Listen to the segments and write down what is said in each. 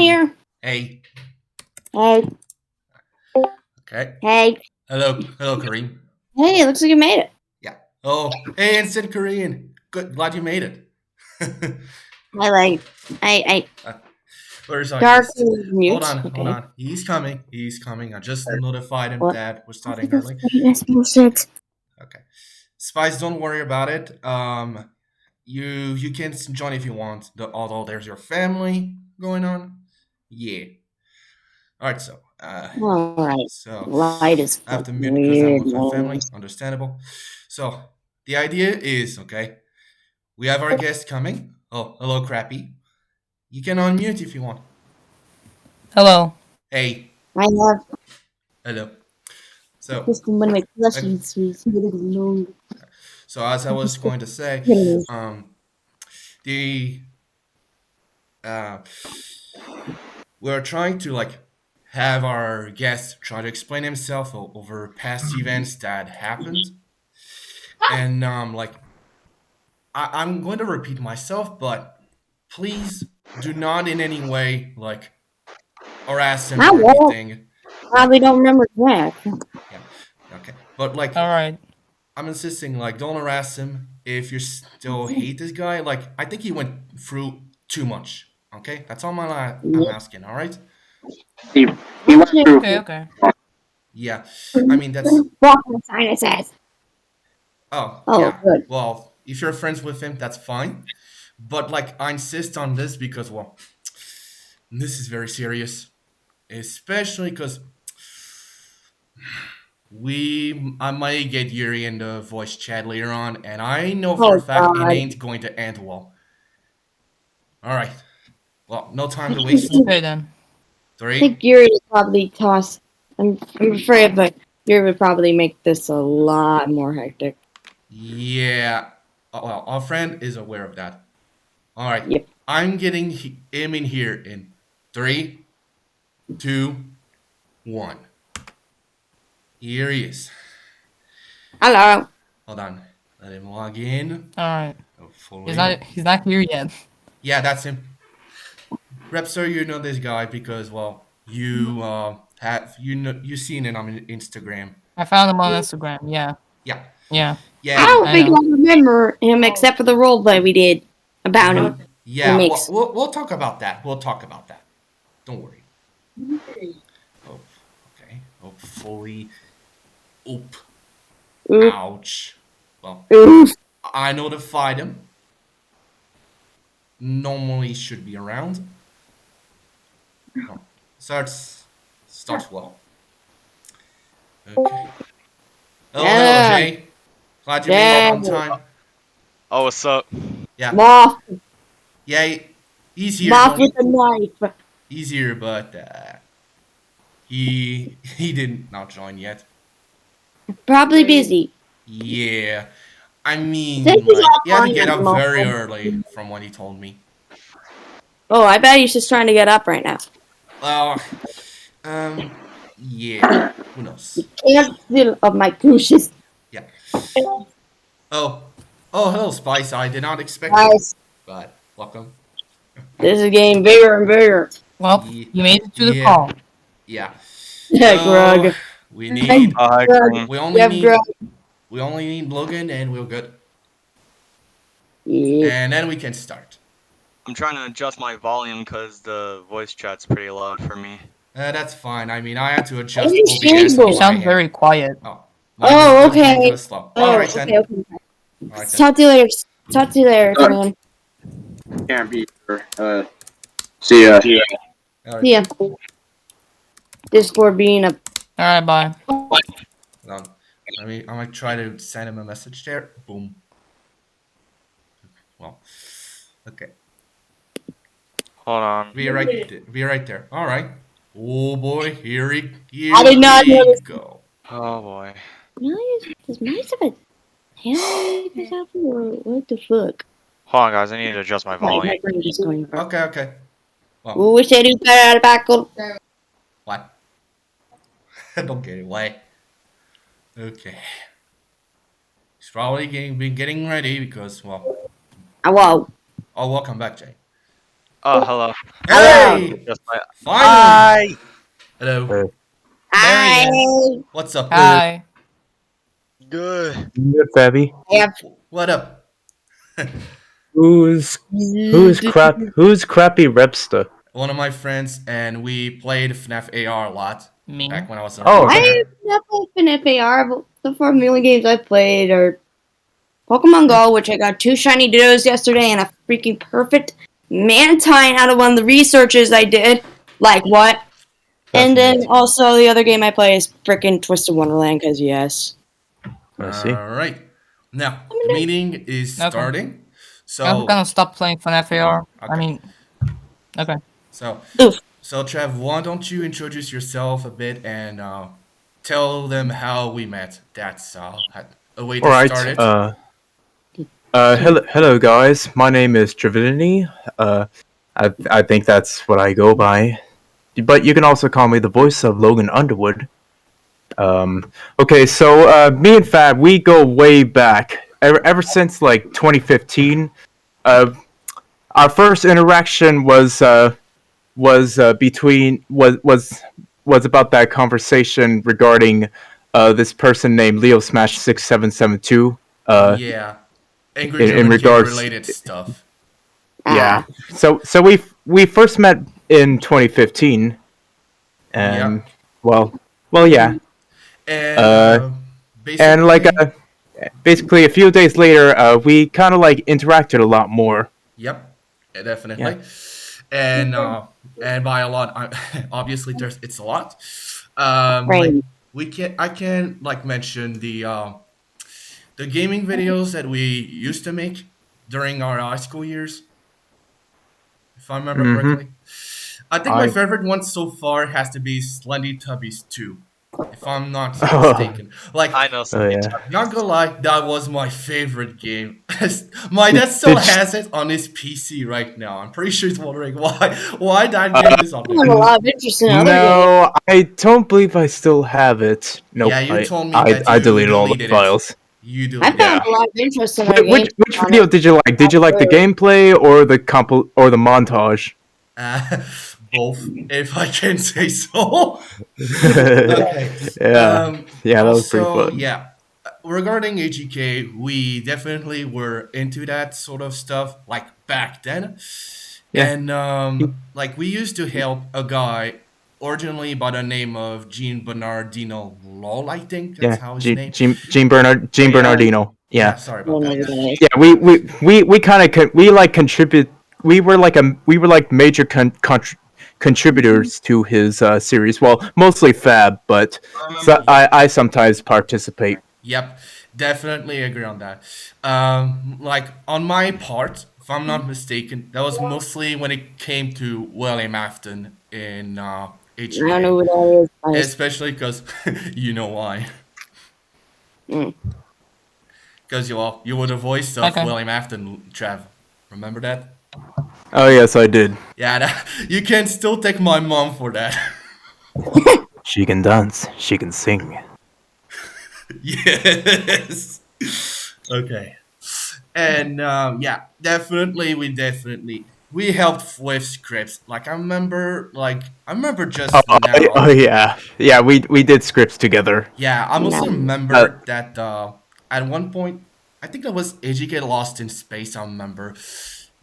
here. Hey. Hey, Okay. hey, Hello, Kareem. hey! It looks like you made it. Yeah. Oh, hey, Instant Korean. Good. Glad you made it. I like. I uh, where's dark scientist? Hold mute. on, hold Okay. on. He's coming. He's coming. I just notified him What? that we're What is starting this early. faintness bullshit? Okay. Spice, don't worry about it. You can join if you want. Although there's your family going on. Yeah. All right. All right. So Light is I have to fucking mute because I'm weird, with my man. family. Understandable. So the idea is okay. We have our guest coming. Oh, hello, Crappy. You can unmute if you want. Hello. Hey, I have hello. So, just one of my like, plushies. Who's long. so as I was going to say, Anyways, um, the uh, we're trying to like have our guest try to explain himself over past events that happened, and I'm going to repeat myself, but please do not in any way like harass him I or won't. anything. Like, Probably don't remember that. yeah, okay, but like All right. I'm insisting, like, don't harass him. If you still hate this guy, like, I think he went through too much. Okay, that's all I'm Yep. asking. All right. He went through. Okay. Okay. Yeah, I mean that's. Walking sinuses. Oh Oh, yeah. good. Well, if you're friends with him, that's fine. But like, I insist on this because well, this is very serious, especially because I might get Yuri in the voice chat later on, and I know for a Oh fact it God. ain't going to end well. All right. Well, no time to waste. Okay then. I think Three. Yuri would probably toss. I'm afraid, but Yuri would probably make this a lot more hectic. Yeah. Well, our friend is aware of that. All right. Yep. I'm getting him in here in three, two, one. Here he is. Hello. Hold on. Let him log in. All right. He's Hopefully. not. He's not here yet. Yeah, that's him. Repstar, you know this guy because well, you have you seen it on Instagram. I found him on Instagram. Yeah. Yeah. Yeah. I Yeah. don't I think know. I remember him except for the role play we did about him. He Yeah. Well, makes. we'll talk about that. We'll talk about that. Don't worry. Oh, okay. Hopefully. Oop. Oof, Ouch. Well, oof. I notified him. Normally should be around. No. Starts well. Okay. Oh, hello, Yeah, Jay. Glad you made it yeah. on time. Oh, what's up? Yeah. Moth, Yeah, he's here, moth but with a knife. he didn't not join yet. Probably busy. Yeah. I Says mean, he's like, he had to offline get at the up very moment. early from what he told me. Oh, I bet he's just trying to get up right now. Uh, yeah. Who knows? Can't feel of my crucius. Yeah. Oh, hello, Spice. I did not expect you, Guys, but welcome. this is getting bigger and bigger. Well, Yeah, you made it to the yeah, call. yeah. Yeah, So Grug. we Hey, need, Oh, hi, Grug. Kareem. we You only have Grug. need, we only need Logan, and we're good. Yeah. And then we can start. I'm trying to adjust my volume because the voice chat's pretty loud for me. That's fine. I mean, I had to What adjust is OBS on You Shamble? my sound end. very quiet. Oh, might just Oh, being kind okay. of slow. All Oh, right okay, then. okay. All right then. Talk to you later. Talk to you later, man. Can't be here. See ya. All right. See ya. Discord being a. All right. Bye. Hold on. I might try to send him a message there. Boom. Well, okay. Hold on. Be right there. All right. Oh boy, I here did not we notice. Oh, go. boy. Does Mice have a tail this out or what the fuck? Hold on, guys. I need to adjust my My volume. brain is going. Okay, okay. Well, We said you better back up. what? Don't get away. Okay. He's probably been getting ready because well. Whoa. Oh, welcome back, Jay. Oh, hello. Hey! Just my Finally! Hello. There he Hi. What's up? Hi. good. Good, Fabby. Yep. What up? Who's crappy Repster? One of my friends, and we played FNAF AR a lot Me. back when I was Oh, around. I have never been FAR, but the four only games I played are Pokemon Go, which I got 2 shiny Dittos yesterday, and a freaking perfect Mantine out of one of the researches I did. Like, what? And then Fascinating. also the other game I play is freaking Twisted Wonderland, because yes. I see. All right. Now, the meeting is Okay. starting. I'm So, gonna stop playing FNAF AR. I Okay. mean, okay. so, Oof. so, Trev, why don't you introduce yourself a bit and tell them how we met? That's a way to All right. start it. Hello, guys. My name is Dravidini. I think that's what I go by. But you can also call me the voice of Logan Underwood. Okay, so me and Fab, we go way back. Ever since like 2015. Our first interaction was about that conversation regarding this person named Leo Smash 6772. Yeah. Angry in German Kid regards- related stuff. Yeah. So we first met in 2015, and well, yeah, And basically, and like basically a few days later, we kind of like interacted a lot more. Yep, definitely. And by a lot, obviously it's a lot. Right. Like, I can like mention the gaming videos that we used to make during our high school years, if I remember Mhm. correctly. I think my I- favorite one so far has to be Slendy Tubbies 2, if I'm not Oh. mistaken. Like, I know. Oh yeah. not gonna lie, that was my favorite game. My dad still Did- has it on his PC right now. I'm pretty sure he's wondering why that game is on I have a there. lot of interest in other games. No, I don't believe I still have it. Nope. Yeah, you told me I that I you deleted all the deleted it. files. You do. I found a lot of interest in other Which games. on video it. did you like? Did you like the gameplay or the or the montage? Both, if I can say so. Okay. Yeah, yeah, that was pretty Also, fun. yeah. Regarding AGK, we definitely were into that sort of stuff, like back then. Yeah. And like we used to help a guy originally by the name of Gene Bernardino Lol, I think that's how his name. Gene Bernardino. Yeah, Sorry Oh about my that. goodness. yeah. We kind of contribute. We were like major contributors to his series. Well, mostly Fab, but I sometimes participate. Yep, definitely agree on that. Like on my part, if I'm not mistaken, that was mostly when it came to William Afton in I don't HK. know who that is. I just- Especially because you know why. Mm. Because you were the voice of Okay. William Afton, Trav. Remember that? Oh yes, I did. Yeah, you can still take my mom for that. She can dance. She can sing. Yes. Okay. And yeah, we helped with scripts. Like I remember just now. Oh yeah, yeah. We did scripts together. Yeah, I mostly Nice. remember that at one point, I think that was AGK Lost in Space. I remember.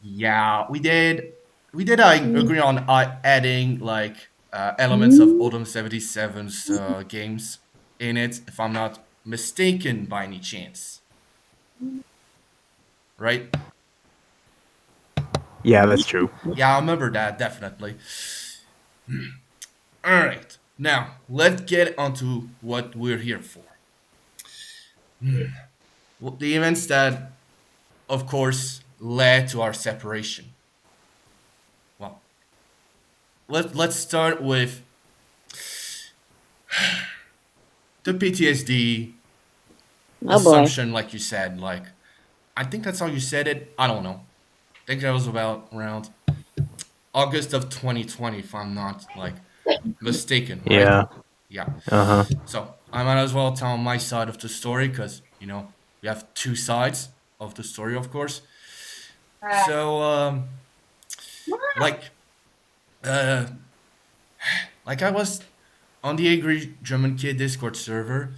Yeah, we did. I agree on adding like elements of Autumn 77's games in it, if I'm not mistaken by any chance. Right? Yeah, that's true. Yeah, I remember that definitely. All right, now let's get onto what we're here for. Well, the events that, of course, led to our separation. Well, let's start with the PTSD Oh boy. assumption, like you said. Like, I think that's how you said it. I don't know. I think that was about around August of 2020, if I'm not like mistaken. Right? Yeah. Yeah. Uh huh. So I might as well tell my side of the story because we have two sides of the story, of course. So like, uh, like I was on the Angry German Kid Discord server,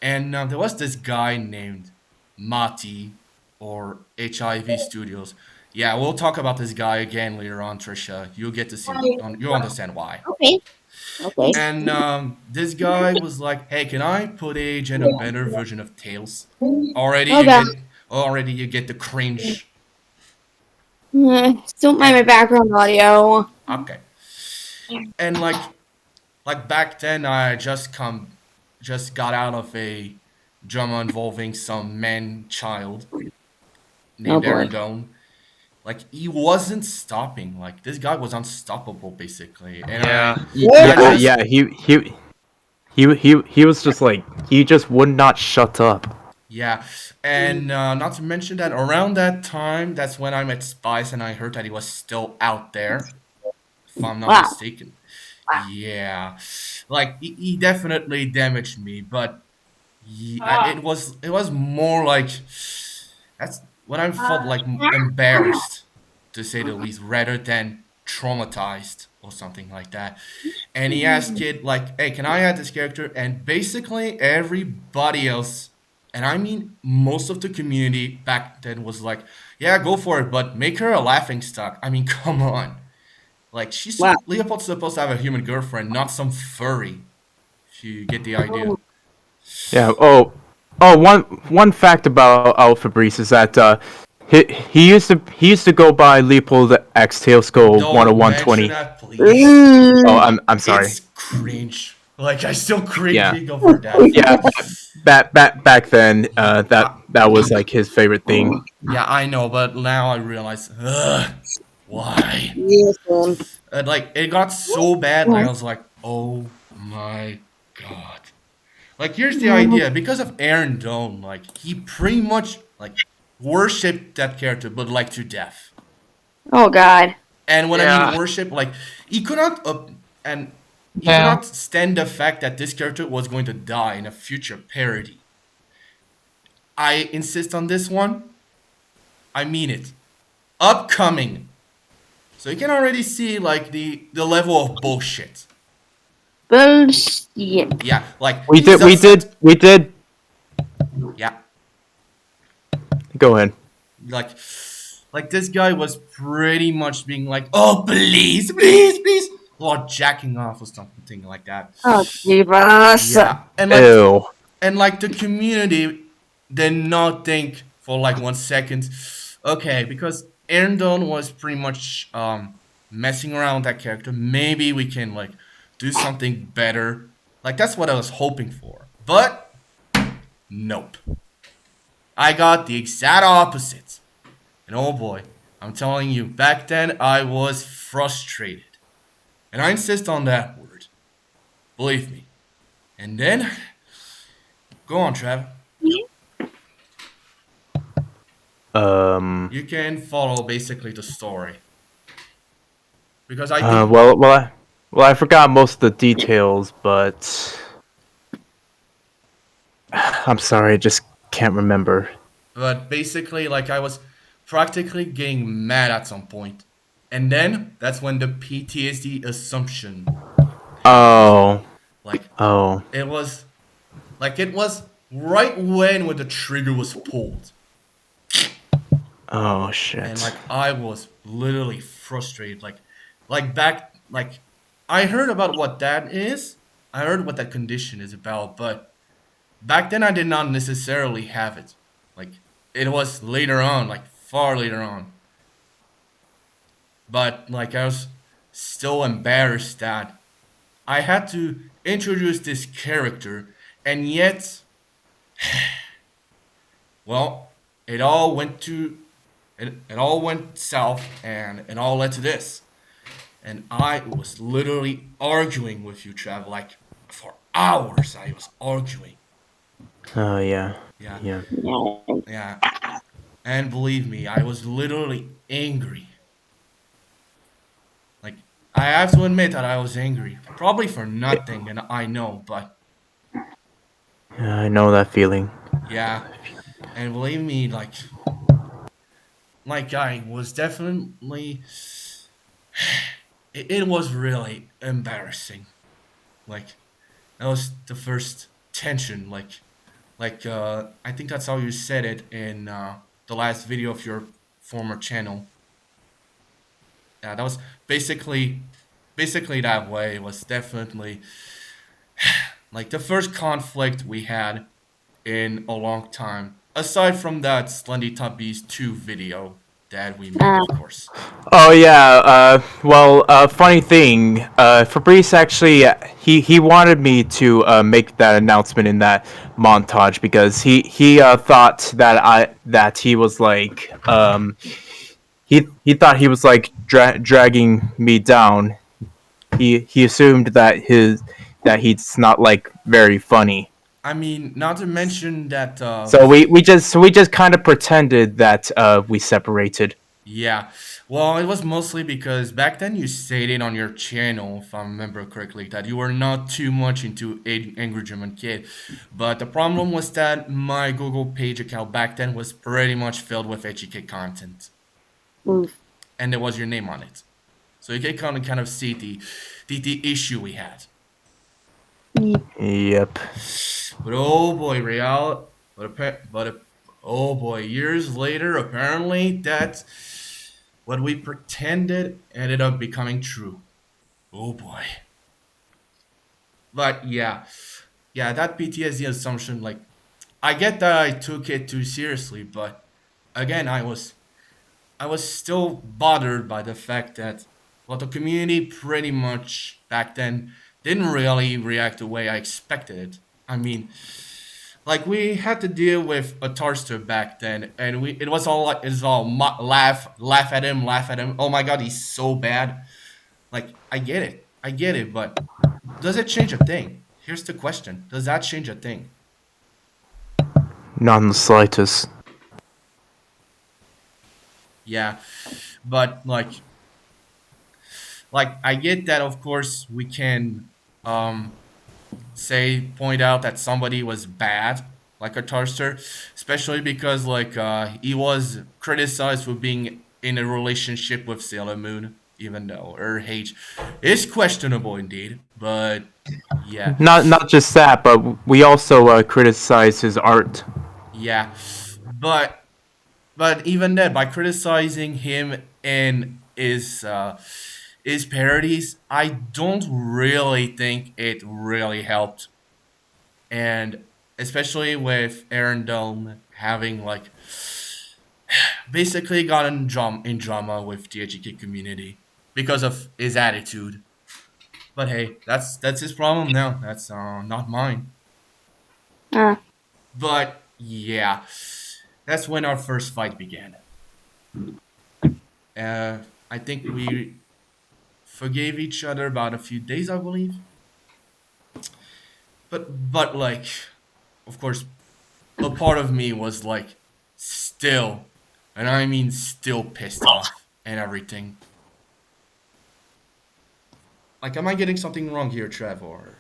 and there was this guy named Mati or HIV Studios. Yeah, we'll talk about this guy again later on, Trisha. You'll get to see. You'll understand why. Okay. Okay. And this guy was like, "Hey, can I put age in a better version of Tails?" Already Oh, you God. get already you get the cringe. Don't mind my background audio. Okay. And like back then I just got out of a drama involving some man child Oh, named boy. Aaron Doan. Like he wasn't stopping. Like this guy was unstoppable basically. And Yeah. Yeah, he was just like he just would not shut up. Yeah, and not to mention that around that time, that's when I met Spice, and I heard that he was still out there, if I'm not Wow. mistaken. Yeah, like he definitely damaged me, but it was more like that's when I felt like embarrassed, to say the least, rather than traumatized or something like that. And he asked it like, "Hey, can I add this character?" And basically everybody else, and I mean most of the community back then was like, "Yeah, go for it, but make her a laughing stock." I mean, come on. Like Wow. Leopold's supposed to have a human girlfriend, not some furry. If you get the idea. Yeah. One fact about Fabrice is that he used to go by Leopold X Tailskull Don't 10120. mention that, please. Oh, I'm sorry. It's cringe. Like I still cringe Yeah. over that. Yeah, back then, that was like his favorite thing. Yeah, I know, but now I realize, why? Yes, And like it got so bad, like, I was like, oh my god. Like here's the idea: because of Aaron Doan, like he pretty much like worshipped that character, but like to death. Oh, God. And when I Yeah. mean worship, like he could not and he could Yeah. not stand the fact that this character was going to die in a future parody. I insist on this one. I mean it. Upcoming. So you can already see like the level of bullshit. Bullshit. Yeah, like We he's did. upset- Yeah, Go ahead. like this guy was pretty much being like, "Oh please, please, please," or jacking off or something like that. Oh, Jesus. Yeah, Ew. and like the community did not think for like 1 second, okay, because Aaron Dawn was pretty much messing around with that character. Maybe we can like do something better. Like that's what I was hoping for. But nope. I got the exact opposite. And oh boy, I'm telling you, back then I was frustrated. And I insist on that word. Believe me. And then go on, Trav. You can follow basically the story. Because I think I forgot most of the details, but I'm sorry, I just can't remember. but basically like I was practically getting mad at some point. And then that's when the PTSD assumption, Oh, like oh, it was right when the trigger was pulled. oh shit. And like I was literally frustrated. Like back like I heard about what that is. I heard what that condition is about, but back then I did not necessarily have it. Like it was later on, like far later on. But like I was still embarrassed that I had to introduce this character, and yet, well, it all went south, and it all led to this. And I was literally arguing with you, Trav, like for hours. I was arguing. Oh yeah, Yeah, yeah. yeah. And believe me, I was literally angry. Like I have to admit that I was angry, probably for nothing, and I know, but Yeah, I know that feeling. yeah. And believe me, like I was definitely it was really embarrassing. Like that was the first tension. I think that's how you said it in the last video of your former channel. Yeah, that was basically that way. It was definitely like the first conflict we had in a long time. Aside from that Slendy Tubbies 2 video that we made, of course. Oh yeah. Well, funny thing. Fabrice actually he wanted me to make that announcement in that montage because he thought that he was like he thought he was like dragging me down. He assumed that he's not like very funny. I mean, not to mention that. So we just kind of pretended that we separated. Yeah. Well, it was mostly because back then you stated on your channel, if I remember correctly, that you were not too much into Angry German Kid. But the problem was that my Google page account back then was pretty much filled with HGK content. Oof. And there was your name on it. So you can kind of see the issue we had. Yep. But oh boy, Real. Oh boy, years later, apparently that what we pretended ended up becoming true. Oh boy. But yeah, that PTSD assumption, like, I get that I took it too seriously, but again, I was still bothered by the fact that, well, the community pretty much back then didn't really react the way I expected it. I mean, like we had to deal with a Tarster back then, and it was all like laugh at him. Oh my god, he's so bad. Like I get it, but does it change a thing? Here's the question: does that change a thing? Not in the slightest. Yeah, but like I get that. Of course, we can point out that somebody was bad, like a Tarster, especially because he was criticized for being in a relationship with Sailor Moon, even though her age is questionable indeed. But yeah, Not just that, but we also criticize his art. yeah, but even then, by criticizing him and his parodies, I don't really think it really helped. And especially with Arendelle having basically gotten in drama with the HGK community because of his attitude. But hey, that's his problem now. That's not mine. Ah. But yeah, that's when our first fight began. I think we forgave each other about a few days, I believe. But like, of course, a part of me was like still, and I mean still pissed off and everything. Like, am I getting something wrong here, Trev, or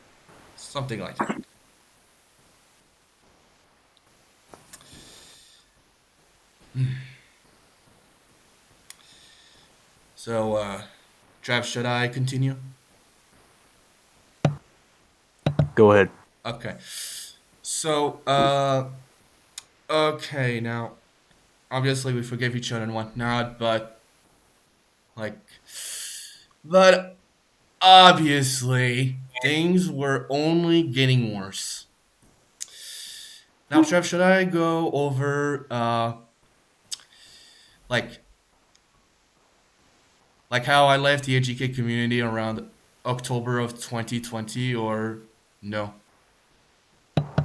something like that? So, Trev, should I continue? Go ahead. Okay. So, okay, now, obviously we forgive each other and whatnot, but obviously things were only getting worse. Now, Trev, should I go over, like how I left the HGK community around October of 2020, or no?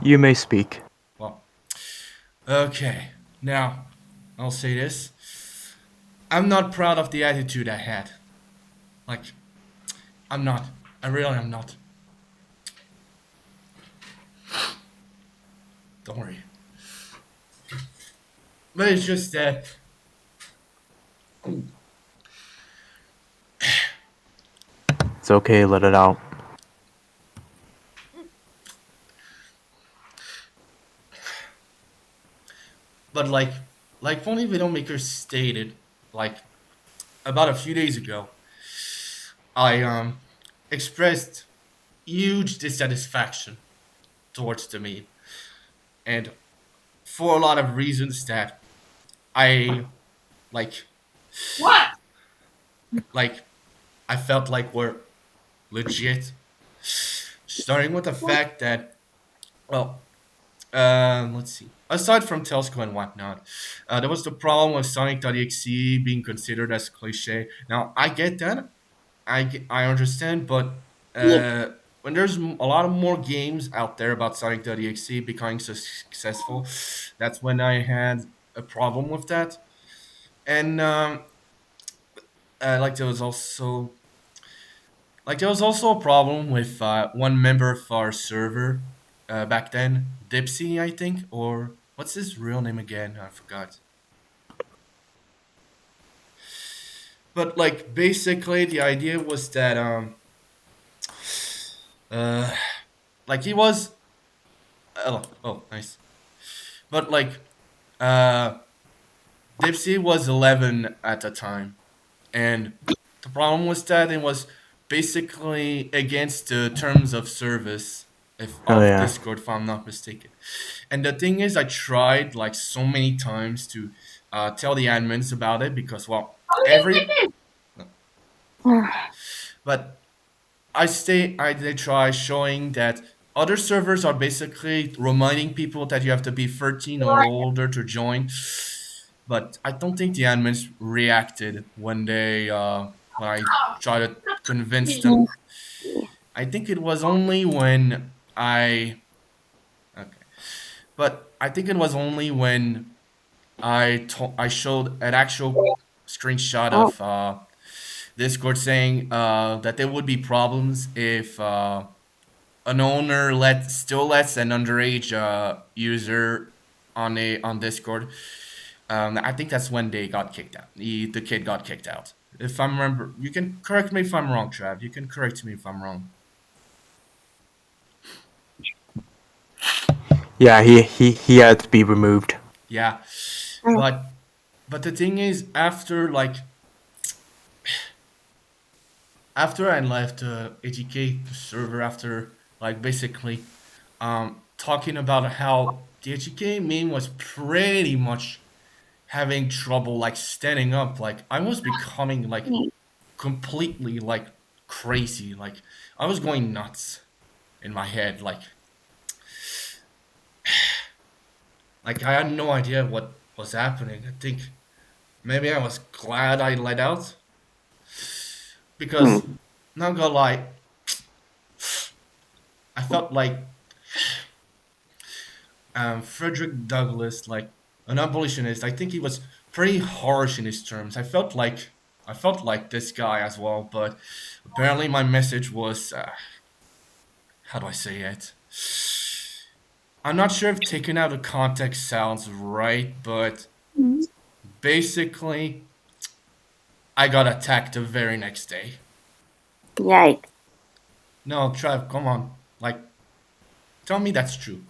You may speak. Well, okay. Now, I'll say this. I'm not proud of the attitude I had. Like, I'm not. I really am not. Don't worry. But it's just that. It's okay, let it out. But like Funny Videomaker stated, like, about a few days ago, I expressed huge dissatisfaction towards the meme, and for a lot of reasons that I like like I felt like were legit. Starting with the fact that, well, let's see. Aside from Telesco and whatnot, there was the problem with Sonic.exe being considered as cliche. Now I get that, I understand, but when there's a lot of more games out there about Sonic.exe becoming so successful, that's when I had a problem with that. And like there was also a problem with one member of our server back then, Dipsy, I think, or what's his real name again? I forgot. But like basically, the idea was that uh, like he was oh nice, but like uh, Dipsy was 11 at the time, and the problem was that it was basically against the terms of service if Oh of yeah. Discord, if I'm not mistaken. And the thing is, I tried like so many times to tell the admins about it because, well, every but I did try showing that other servers are basically reminding people that you have to be 13 or older to join. But I don't think the admins reacted when they when I tried to convince them. I think it was only when I okay, but I think it was only when I showed an actual screenshot of Discord saying that there would be problems if an owner still lets an underage user on Discord. I think that's when they got kicked out. The kid got kicked out. If I remember, you can correct me if I'm wrong, Trav. You can correct me if I'm wrong. Yeah, he had to be removed. Yeah, but the thing is, after I left AGK server, after like basically talking about how the AGK meme was pretty much having trouble like standing up, like I was becoming like completely like crazy, like I was going nuts in my head, like I had no idea what was happening. I think maybe I was glad I let out because not gonna lie, I felt like Frederick Douglass, like an abolitionist. I think he was pretty harsh in his terms. I felt like this guy as well, but apparently my message was how do I say it? I'm not sure if taken out of context sounds right, but basically I got attacked the very next day. Yikes. No, Trev, come on. Like, tell me that's true.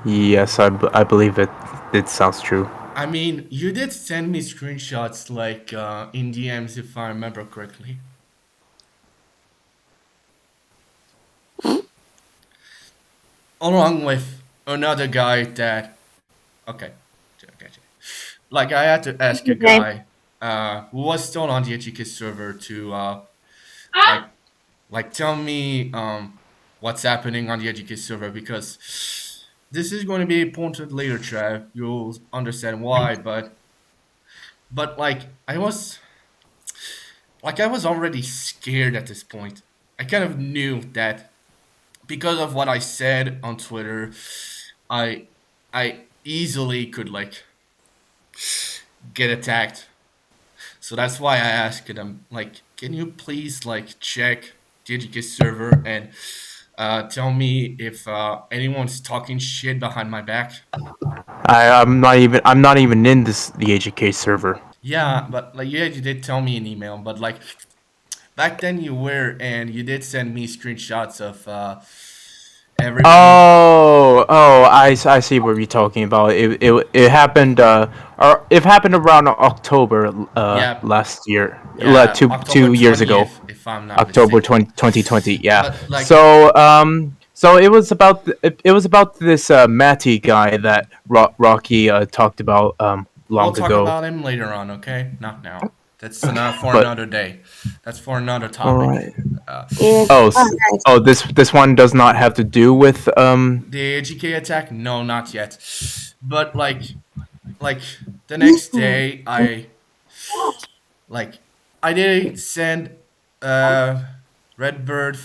Yes, I believe it. It sounds true. I mean, you did send me screenshots like in DMs if I remember correctly. Along with another guy that okay. Like I had to ask a Okay. guy who was still on the HK server to like tell me what's happening on the HK server because this is going to be important later, Trav. You'll understand why, but I was already scared at this point. I kind of knew that because of what I said on Twitter, I I easily could like get attacked. So that's why I asked them, like, can you please like check the GK server and tell me if anyone's talking shit behind my back? I'm not even in the AJK server. Yeah, but like yeah, you did tell me an email, but like back then you were, and you did send me screenshots of everybody. I see what you're talking about. It happened. Or it happened around October. Yeah. Last year. Yeah, Two October 2 years ago. 20th, if I'm not October mistaken. 2020. Yeah. But like, So it was about it was about this Matty guy that Rocky talked about we'll long talk ago. about him later on, okay? Not now. That's not for But- another day. That's for another All topic. right. Yeah. Oh, this one does not have to do with The GK attack? No, not yet. But like the next day, I did send Redbird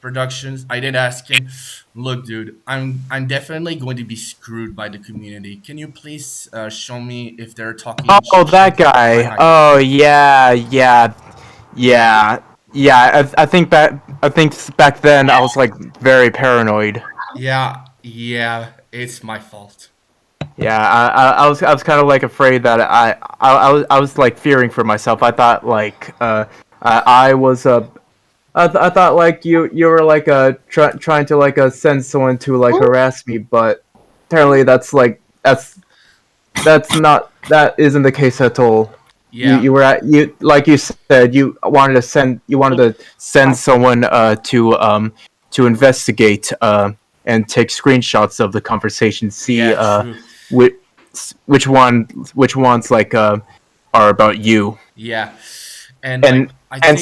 Productions. I did ask him, look, dude, I'm definitely going to be screwed by the community. Can you please show me if they're talking? Oh, that shit guy. behind-" Oh, yeah. I think back then I was like very paranoid. Yeah, it's my fault. Yeah, I was kind of like afraid that I was like fearing for myself. I thought like I was I thought like you were like trying to like send someone to like harass me, but apparently that isn't the case at all. Yeah, You were you like you said you wanted to send someone to investigate and take screenshots of the conversation, see yeah, true. which ones like are about you. Yeah, And like, I think,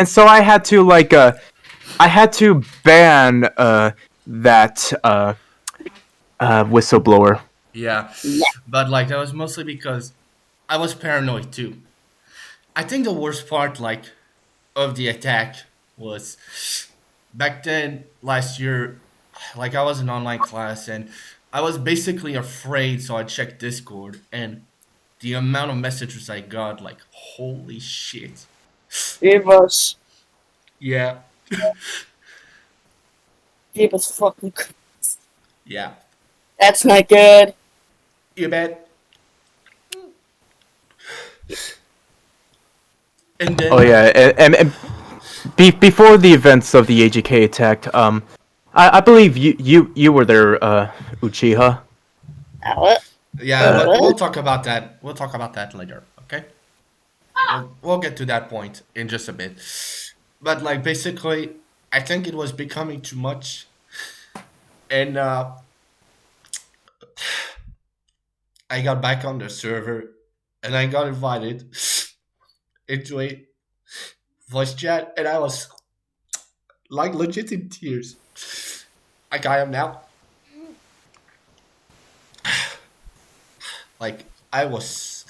so I had to like I had to ban that whistleblower. yeah, but like that was mostly because I was paranoid too. I think the worst part, like, of the attack was back then last year. Like, I was in online class and I was basically afraid, so I checked Discord and the amount of messages I got, like, holy shit. It was Yeah, fucking. yeah, That's not good. you bet. And then, Oh yeah, before the events of the AGK attack, I believe you were there, Uchiha. What? yeah, but we'll talk about that. We'll talk about that later, okay? We'll get to that point in just a bit. But like basically, I think it was becoming too much, and I got back on the server, and I got invited into a voice chat, and I was like legit in tears, like I am now. Like I was,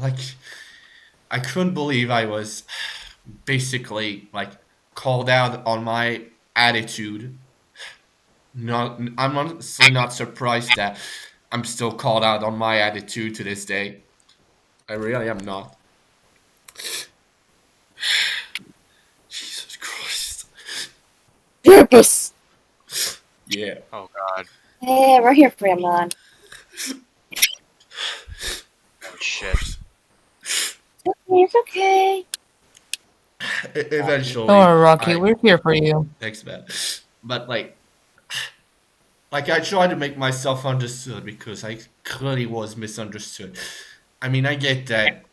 like I couldn't believe I was basically like called out on my attitude. Not, I'm honestly not surprised that I'm still called out on my attitude to this day. I really am not. Jesus Christ. Purpose. Yeah. Oh god. Hey, we're here for you, man. Oh shit. It's okay. Eventually. Don't worry, Rocky. I- We're here for you. Thanks, man. But like I tried to make myself understood because I clearly was misunderstood. I mean, I get that.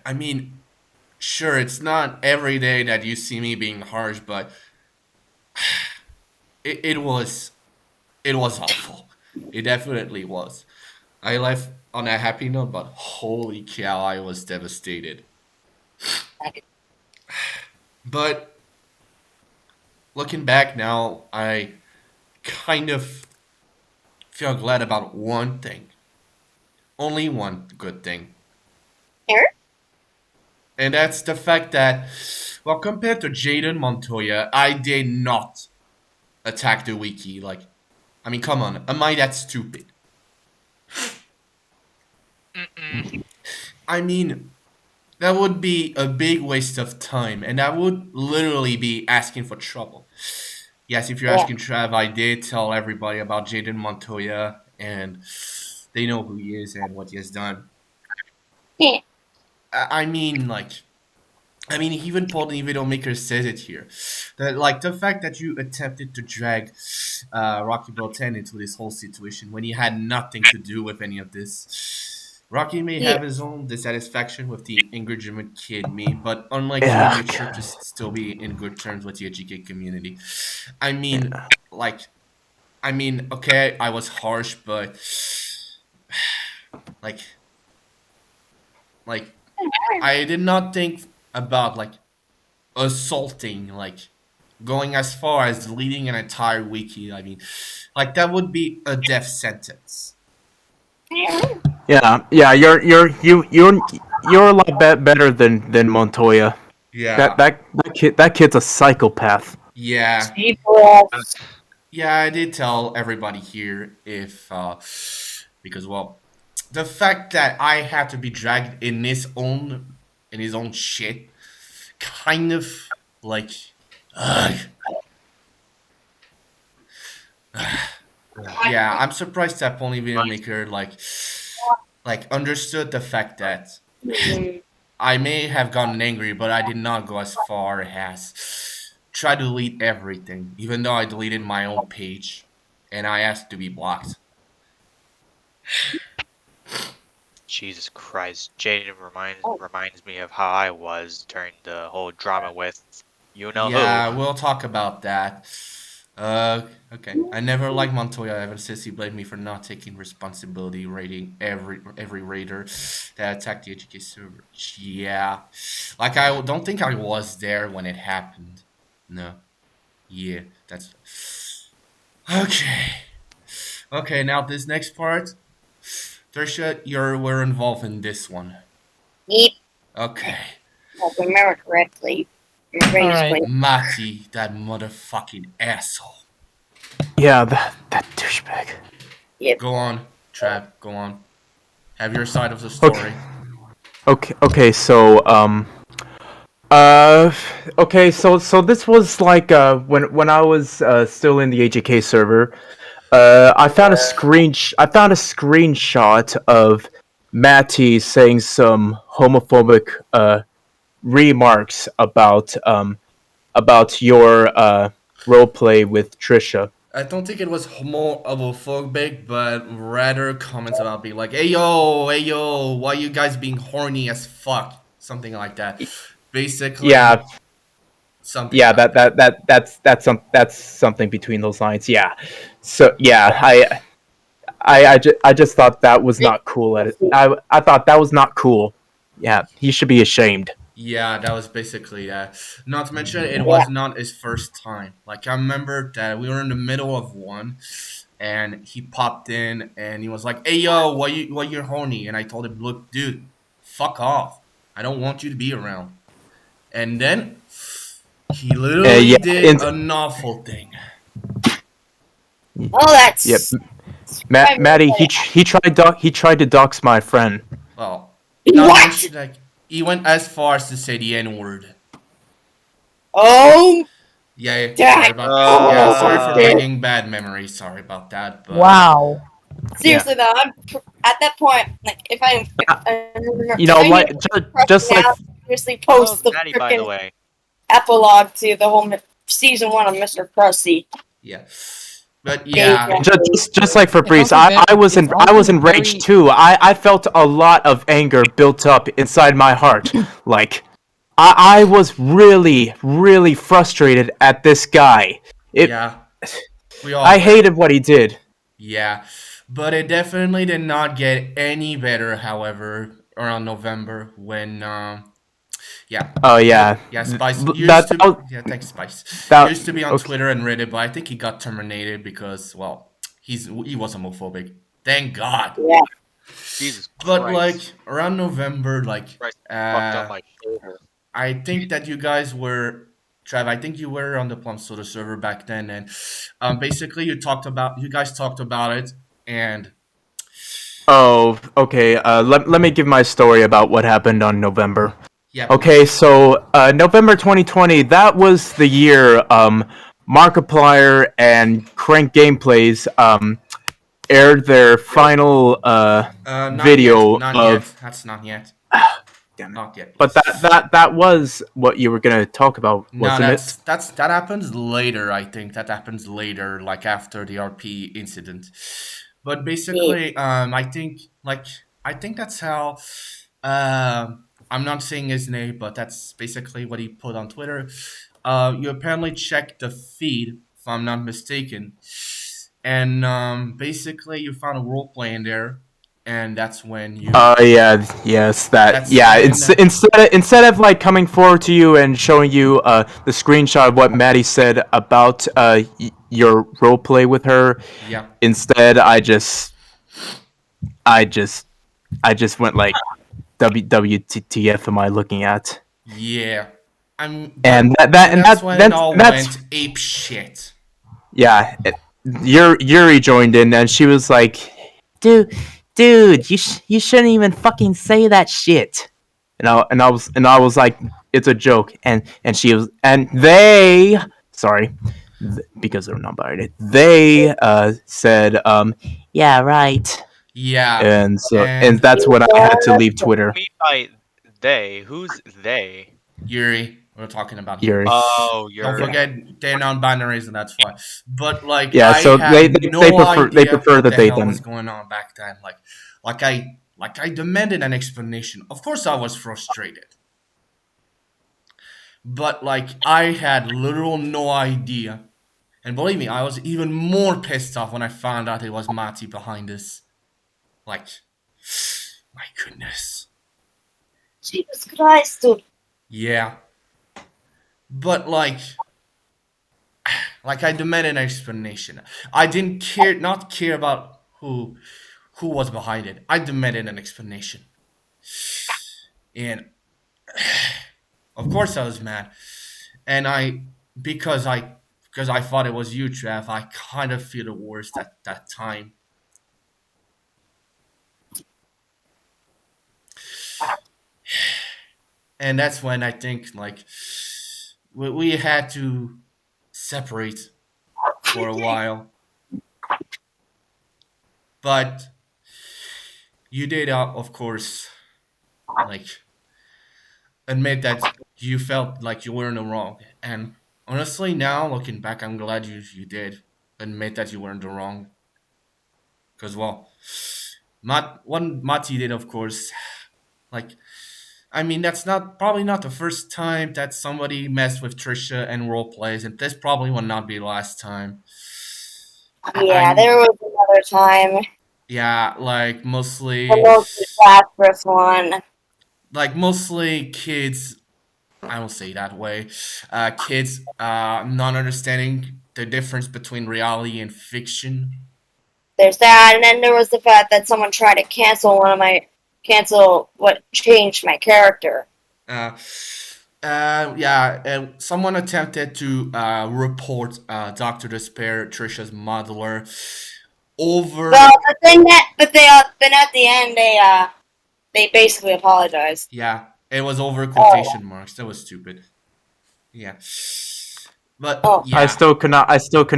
I mean, sure, it's not every day that you see me being harsh, but it was awful. It definitely was. I left on a happy note, but holy cow, I was devastated. But looking back now, I kind of feel glad about one thing. Only one good thing. Here? And that's the fact that, well, compared to Jaden Montoya, I did not attack the wiki. Like, I mean, come on, am I that stupid? I mean, that would be a big waste of time, and that would literally be asking for trouble. Yes, if you're Yeah. asking Trav, I did tell everybody about Jaden Montoya, and they know who he is and what he has done. Yeah. I mean, like, I mean, even Paul the Videomaker says it here. That like the fact that you attempted to drag Rocky Bell 10 into this whole situation when he had nothing to do with any of this. Rocky may Yeah. have his own dissatisfaction with the engagement kid me, but unlike you, Yeah. made sure to still be in good terms with the GK community. I mean, like, okay, I was harsh, but like, like, I did not think about like assaulting, like going as far as deleting an entire wiki. I mean, like that would be a death sentence. Yeah, you're a lot better than Montoya. Yeah, That kid's a psychopath. yeah, People. yeah. I did tell everybody here if because well, the fact that I had to be dragged in his own shit, kind of like, ugh. Yeah, I'm surprised that Pony Video Maker like understood the fact that I may have gotten angry, but I did not go as far as try to delete everything, even though I deleted my own page and I asked to be blocked. Jesus Christ, Jaden reminds me of how I was during the whole drama with Yeah, who. we'll talk about that. Okay. I never liked Montoya ever since he blamed me for not taking responsibility raiding every raider that attacked the HK server. Yeah. Like I don't think I was there when it happened. No. Yeah, that's okay. Okay, now this next part. Tersha, we're involved in this one. Yep. Okay. If I remember correctly. Your brain is Alright. playing. Mati, that motherfucking asshole. Yeah, that douchebag. Go on, Trav. Go on. Have your side of the story. Okay, so okay, so this was like when I was still in the AJK server. I found a screenshot of Matty saying some homophobic remarks about your roleplay with Trisha. I don't think it was homophobic, but rather comments about being like, hey yo, why you guys being horny as fuck? Something like that. Basically, Yeah, something yeah, like that's something between those lines. Yeah, so yeah, I just thought that was not cool. I thought that was not cool. Yeah, he should be ashamed. Yeah, that was basically that. Not to mention, it was not his first time. Like, I remember that we were in the middle of one, and he popped in, and he was like, hey, yo, why you're horny? And I told him, look, dude, fuck off. I don't want you to be around. And then, he literally yeah, did an awful thing. Oh, that's. Yep. Maddie, he tried to dox my friend. Well, What? like, he went as far as to say the N-word. Oh. Yeah, Dang. sorry about yeah, sorry for bringing bad memories. Sorry about that. But Wow. Seriously though, I'm at that point. Like, if I You know, like just like seriously post the Maddie, by the freaking way. epilogue to the whole season 1 of Mr. Krusty. yeah, but yeah, just like Fabrice, It's also I was in very- rage too. I felt a lot of anger built up inside my heart. Like I was really frustrated at this guy. yeah, we all I were. hated what he did. Yeah, but it definitely did not get any better. However, around November when yeah. Oh yeah. Yeah, Spice used That- to. that was- Yeah, thanks, Spice. that- Used to be on okay. Twitter and Reddit, but I think he got terminated because, well, he was homophobic. Thank God. Jesus But Christ. like around November, like Christ fucked up uh, my shoulder. I think that you guys were, Trav. I think you were on the Plum Soda server back then, and basically you guys talked about it, and Oh, okay. Let me give my story about what happened on November. yeah. Okay, so November 2020, that was the year Markiplier and Crank Gameplays aired their final Not video yet, not of. yet. That's not yet. Damn it. Not yet. But that was what you were gonna talk about, No, wasn't it? that happens later. I think that happens later, like after the RP incident. But basically, I think that's how. I'm not saying his name, but that's basically what he put on Twitter. You apparently checked the feed, if I'm not mistaken, and basically you found a roleplay in there, and that's when you. Yeah, yes, that. That's Yeah, when- it's instead of like coming forward to you and showing you the screenshot of what Maddie said about your roleplay with her. Yeah. Instead, I just went like, WTF am I looking at? Yeah. And that's when it all that's went ape shit. yeah. Yuri joined in and she was like, dude, you shouldn't even fucking say that shit. And I was like, it's a joke. And she was, and they, sorry, because they're not binary, they said, yeah, right. Yeah. And so And- and that's when I had to leave Twitter. What do you mean by they? Who's they? Yuri. We're talking about Yuri. Oh, you're. Don't forget they're non-binaries, and that's why. But like, Yeah, I so had they no prefer idea what that the they hell done. was going on back then. Like I demanded an explanation. Of course, I was frustrated, but like I had literal no idea. And believe me, I was even more pissed off when I found out it was Mati behind this. Like, my goodness. Jesus Christ, dude. Yeah. But like I demanded an explanation. I didn't not care about who was behind it. I demanded an explanation. And of course I was mad. And because I thought it was you, Trav, I kind of feel the worst at that time. And that's when I think like we had to separate for a while. But you did, of course, like admit that you felt like you were in the wrong. And honestly, now looking back, I'm glad you did admit that you were in the wrong. Because, well, what Mati did, of course, like, I mean, that's probably not the first time that somebody messed with Trisha and role plays, and this probably will not be the last time. Yeah, there was another time. Yeah, like mostly, The most disastrous one. like mostly kids. I will say that way. Kids not understanding the difference between reality and fiction. There's that, and then there was the fact that someone tried to cancel what changed my character. Yeah, and someone attempted to report Dr. Despair, Trisha's modeler, over. Well, then at the end they basically apologized. Yeah, it was over quotation marks. That was stupid. Yeah, but Oh. yeah, I still could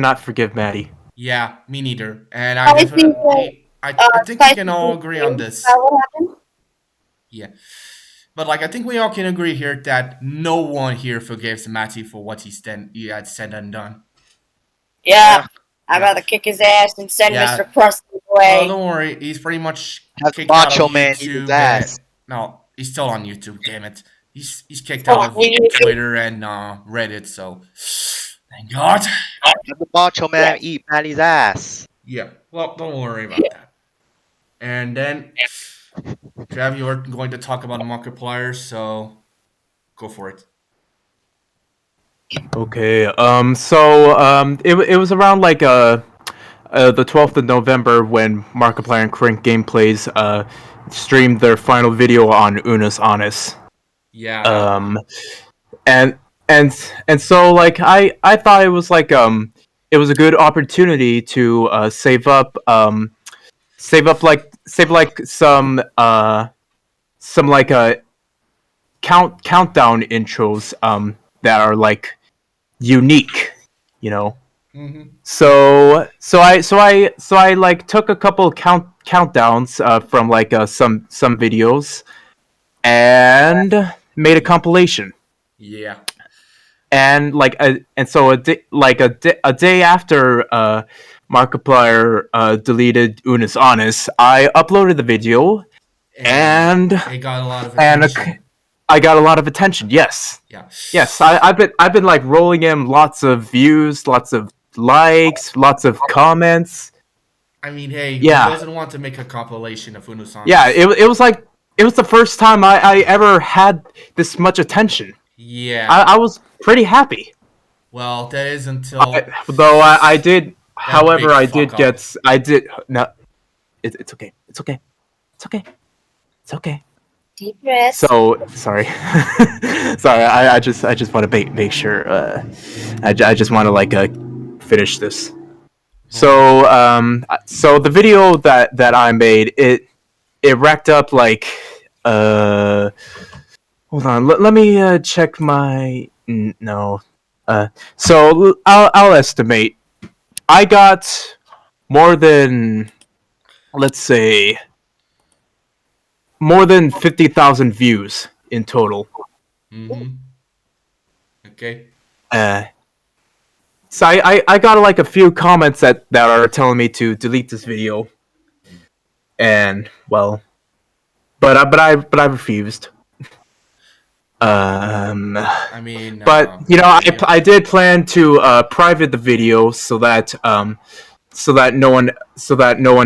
not forgive Maddie. yeah, me neither. And I I think, definitely, I think we can all agree on this. Is that what happened? Yeah. But like I think we all can agree here that no one here forgives Matty for what he had said and done. Yeah. I'd rather kick his ass and send Yeah. Mr. Krusty Well, away. don't worry, he's pretty much That's kicked out Macho of Man eat YouTube. his ass. No, he's still on YouTube. Damn it, he's kicked out of Twitter and Reddit. So thank God. Let the Macho Man eat Maddie's ass. Yeah. Well, don't worry about that. And then, Trav, you are going to talk about Markiplier, so go for it. Okay. It was around like the 12th of November when Markiplier and Crink Gameplays streamed their final video on Unus Annus. Yeah. And so like I thought it was like it was a good opportunity to save up some like countdown intros that are like unique, you know. Mm-hmm. So I like took a couple countdowns from like some videos, and made a compilation. Yeah. And so a day after Markiplier deleted Unis Honest, I uploaded the video and it got a lot of and attention. I got a lot of attention. Yes, Yeah. yes. I've been like rolling in lots of views, lots of likes, lots of comments. I mean, hey, Yeah. who doesn't want to make a compilation of Uno songs? Yeah, it was like it was the first time I ever had this much attention. Yeah. I was pretty happy. Well, that is until Though I did, however, big I did fuck get, off. I did, no, it's okay, it's okay, it's okay, it's okay. Deep breaths. So, sorry, sorry, I just want to make sure, I just want to like, finish this. So, so the video that I made, it racked up like, hold on, let me, check my, no, so I'll estimate. I got more than, let's say, more than 50,000 views in total. Mm-hmm. Okay. So I got like a few comments that are telling me to delete this video, and well, but I refused. I mean, But you know, I did plan to private the video so that no one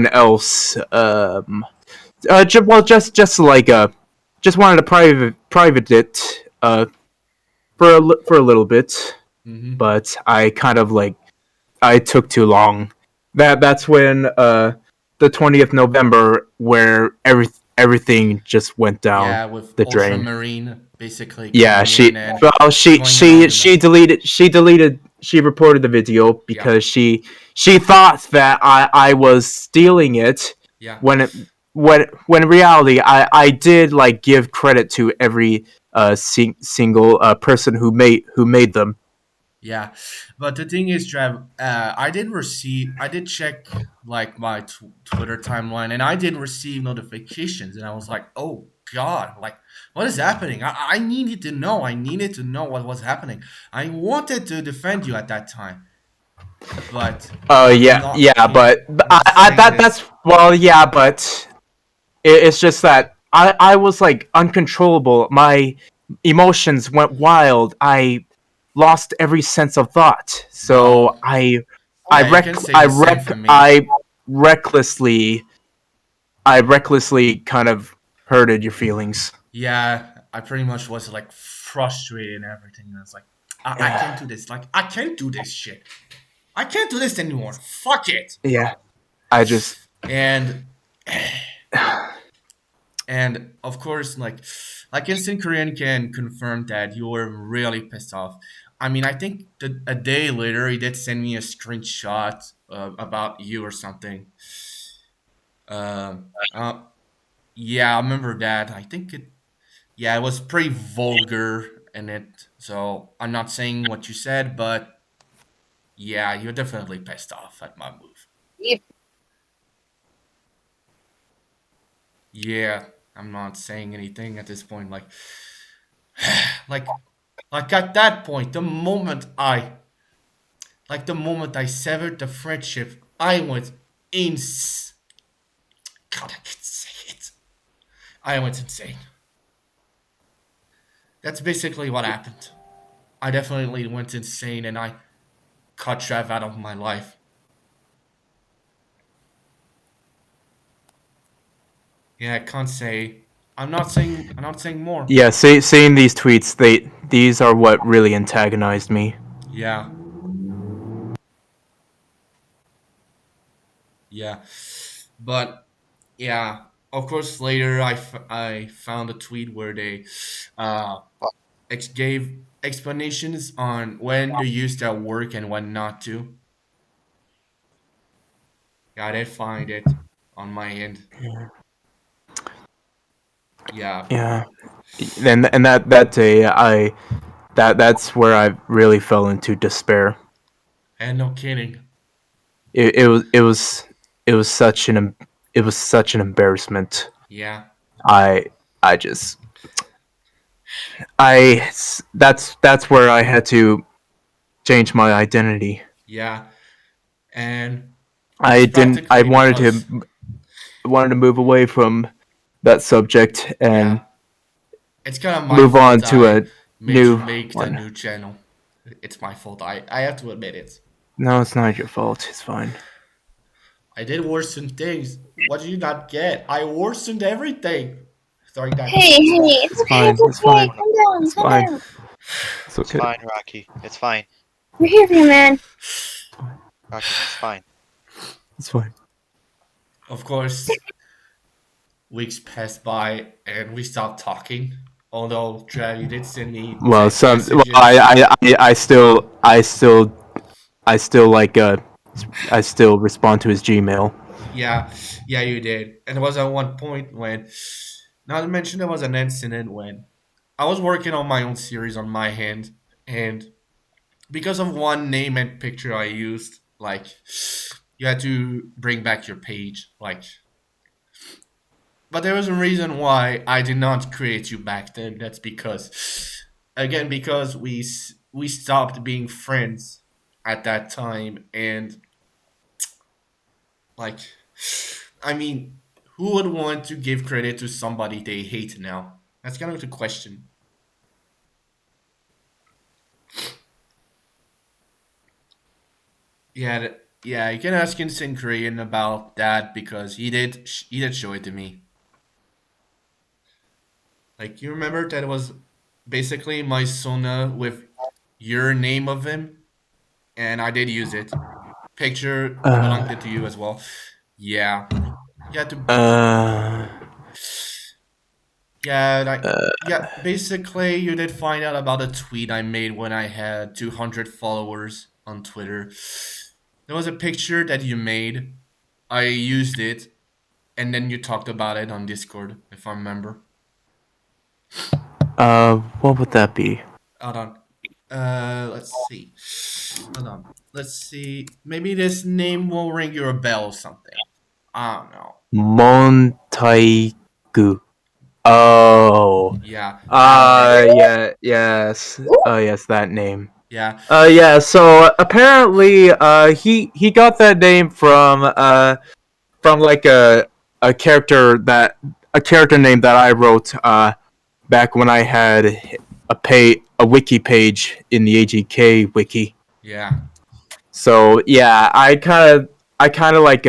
else just like just wanted to private it for a little bit, Mm-hmm. but I kind of like I took too long. That's when the 20th November where everything just went down Yeah, with the drain. Ultramarine basically. Yeah, coming in and she reported the video because she thought that I was stealing it yeah. when in reality I did like give credit to every single person who made them. Yeah, but the thing is, Trav, I did check like my Twitter timeline, and I didn't receive notifications, and I was like, oh God, like what is happening? I needed to know. I needed to know what was happening. I wanted to defend you at that time, but But that's well, yeah, but it's just that I was like uncontrollable. My emotions went wild. I lost every sense of thought. So No. You can say the same for me. I recklessly kind of hurted your feelings. Yeah, I pretty much was like frustrated and everything. And I was like, I can't do this. Like, I can't do this shit. I can't do this anymore. Fuck it. Yeah. I just And and of course, like Instant Korean can confirm that you were really pissed off. I mean, I think a day later he did send me a screenshot about you or something. Um, uh, yeah, I remember that. I think it. Yeah, it was pretty vulgar in it. So I'm not saying what you said, but yeah, you're definitely pissed off at my move. Yep. Yeah, I'm not saying anything at this point. Like, like at that point, the moment I severed the friendship, I went ins. God, I can't say it. I went insane. That's basically what happened. I definitely went insane, and I cut Trav out of my life. Yeah, I can't say. I'm not saying more. yeah, seeing these tweets, these are what really antagonized me. Yeah. Yeah. But yeah, of course later I found a tweet where they gave explanations on when to use that work and when not to. Yeah, I did find it on my end. Yeah. Yeah. And that day that's where I really fell into despair. And no kidding. It was such an embarrassment. Yeah. I just that's where I had to change my identity. Yeah, and I it's didn't. I practically because wanted to move away from that subject and yeah, it's kind of my move on fault. to I a made you new make the one. new channel. It's my fault. I have to admit it. No, it's not your fault. It's fine. I did worsen things. What did you not get? I worsened everything. Sorry, that. Hey, it's okay, fine, it's it's okay. fine. Calm down, It's calm fine. down. It's It's okay. fine, Rocky. It's fine. We're here for you, man. Rocky, it's fine. It's fine. Of course, weeks passed by and we stopped talking. Although Trav, you did send me Well, text messages. I still like I still respond to his Gmail. Yeah, yeah, you did. And there was at one point when, not to mention, there was an incident when I was working on my own series on my hand, and because of one name and picture I used, like, you had to bring back your page, like. But there was a reason why I did not create you back then. That's because, again, because we stopped being friends at that time, and like, I mean, who would want to give credit to somebody they hate now? That's kind of the question. Yeah, yeah, you can ask Insane Korean about that because he did show it to me. Like, you remember that it was basically my Sona with your name of him, and I did use it. Picture belonged it to you as well. Yeah, you had to. Uh, Yeah, yeah. Basically, you did find out about a tweet I made when I had 200 followers on Twitter. There was a picture that you made. I used it, and then you talked about it on Discord, if I remember. what would that be? Hold on. Let's see. Hold on. Let's see. Maybe this name will ring you a bell or something. I don't know. Montaigu. Oh. Yeah. Yeah. Yes. Yes, that name. Yeah. Yeah. So apparently, he got that name from like a character name that I wrote back when I had a wiki page in the AGK wiki. Yeah. So yeah, I kind of like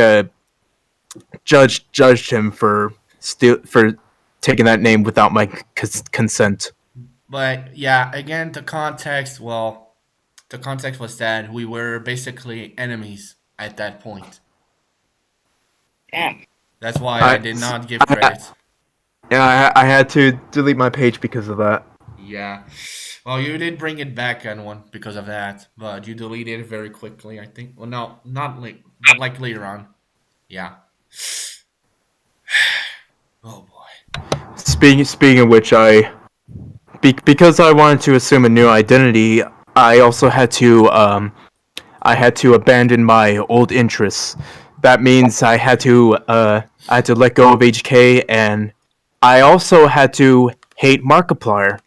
judged him for taking that name without my consent. But yeah, again, the context. Well, the context was that we were basically enemies at that point. That's why I did not give credit. Yeah, I had to delete my page because of that. Yeah. Well, you did bring it back on one because of that, but you deleted it very quickly, I think. Well, no, not late, but like later on. Yeah. Oh boy. Speaking of which, because I wanted to assume a new identity, I also had to abandon my old interests. That means I had to let go of HK, and I also had to hate Markiplier,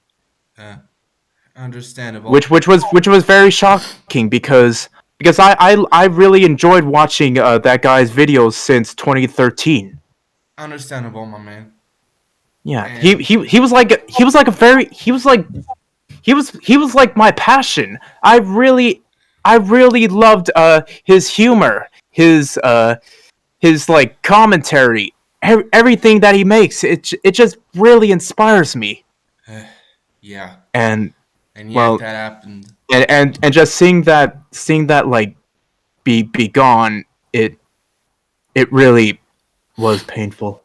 Understandable. which was very shocking because I really enjoyed watching that guy's videos since 2013. Understandable, my man. Yeah, And he was like my passion. I really loved his humor, his like commentary, everything that he makes. It just really inspires me. yeah, And and yet well, that happened. and just seeing that like be gone, it really was painful.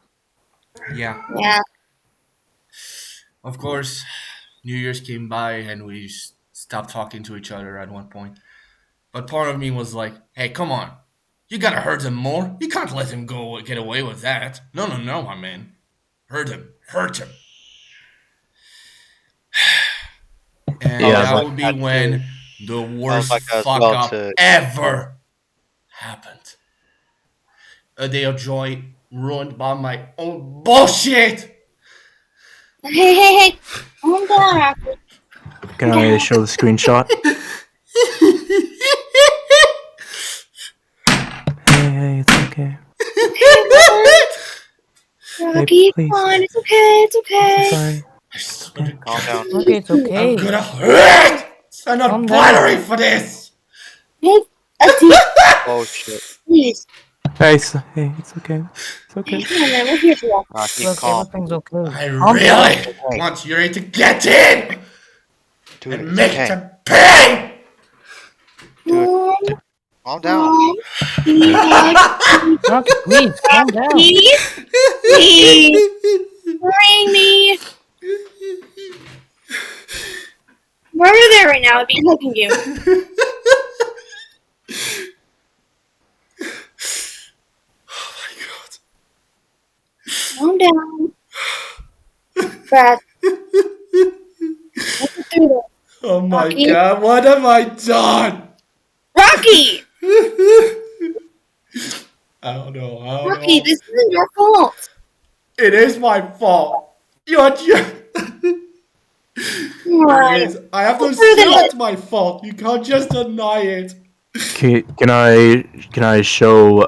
Yeah, Yeah. of course. New Year's came by and we stopped talking to each other at one point. But part of me was like, "Hey, come on, you gotta hurt him more. You can't let him go get away with that. No, no, no, my man, hurt him." And Yeah, that but- would be when the worst like as fuck well up to- ever happened. A day of joy ruined by my own bullshit. Hey. Calm down, Rocky. Can I show the screenshot? Hey, it's okay. Rocky, it's please. fine. It's okay. It's okay. Sorry. I swear to Calm God, down. Okay, it's okay. I'm gonna hurt! I'm not Calm battery down. for this! Hey, Ati, Oh shit. please. Hey, hey, it's okay. It's Hey, okay. come on, man. We're here for you. Rocky, Look, calm. everything's okay. I Calm down. really Okay. want Yuri to get in! Dude, And it's make okay. them pay! Dude, calm down. Rocky, please, calm down. Please. Bring me. We're over there right now. I'd be hugging you. Oh my God. Calm down. Breath. Let's get through this. Oh my Rocky. God, what have I done? Rocky! I don't know. Rocky, this isn't your fault. It is my fault. You're Come on. It is. I have to Go say through this. it's my fault. You can't just deny it. Can I show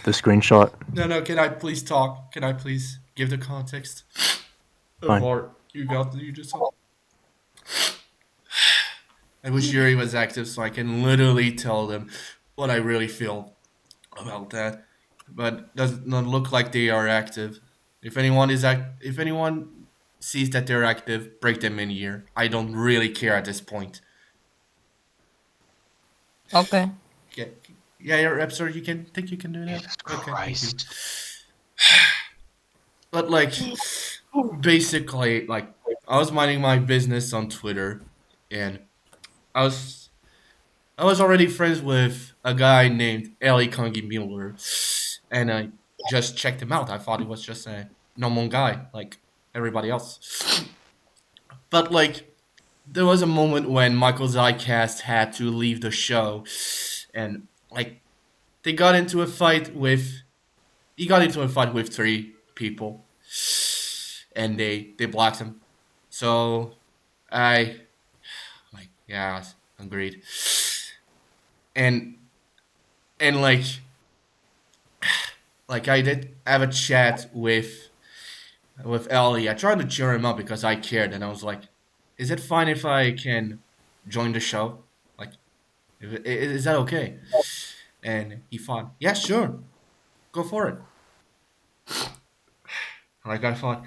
the screenshot? No, can I please talk? Can I please give the context of Fine. what you just saw? I wish Yuri was active so I can literally tell them what I really feel about that. But does not look like they are active. If anyone sees that they're active, break them in here. I don't really care at this point. Okay. Yeah, Rapsor, you think you can do that? Jesus Okay, thank you. Christ. But like, basically, like, I was minding my business on Twitter, and I was already friends with a guy named Eli Kongi Mueller, and I just checked him out. I thought he was just a normal guy, like everybody else. But like, there was a moment when Michael Zycast had to leave the show, and like, he got into a fight with three people, and they blocked him. So I like, yeah, agreed. And like I did have a chat with Ellie. I tried to cheer him up because I cared, and I was like, "Is it fine if I can join the show? Like, is that okay?" And he thought, "Yeah, sure, go for it." Like I thought,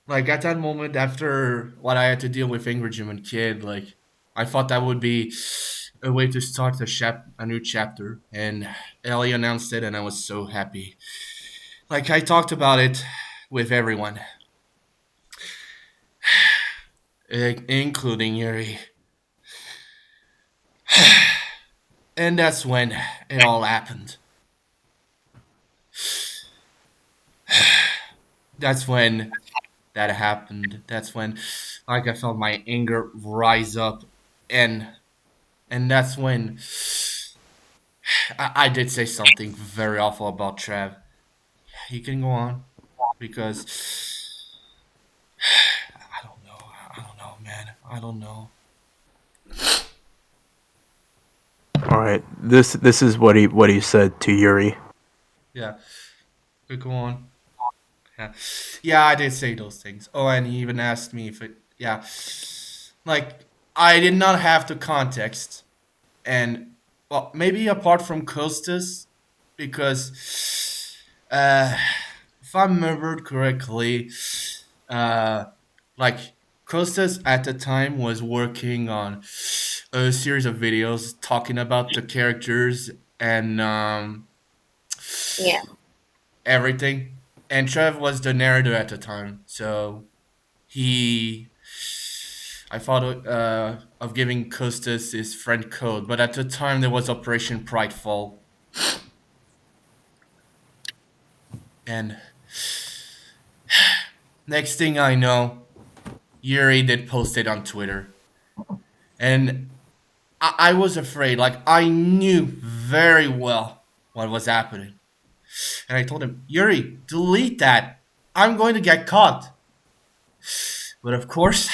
like at that moment after what I had to deal with Angry Jim and Kid, like I thought that would be a way to start a new chapter. And Ellie announced it, and I was so happy. Like I talked about it with everyone, including Yuri. And that's when it all happened. That's when that happened. That's when, like, I felt my anger rise up, and that's when I did say something very awful about Trev. You can go on, because I don't know, man. I don't know. All right. This is what he said to Yuri. Yeah, could go on. Yeah, I did say those things. Oh, and he even asked me if it. Yeah, like I did not have the context, and well, maybe apart from Costas, because if I remembered correctly, like Costas at the time was working on a series of videos talking about the characters and Yeah. everything. And Trev was the narrator at the time, so I thought of giving Costas his friend code, but at the time there was Operation Pridefall, and next thing I know, Yuri did post it on Twitter, and I was afraid. Like I knew very well what was happening. And I told him, Yuri, delete that. I'm going to get caught. But of course,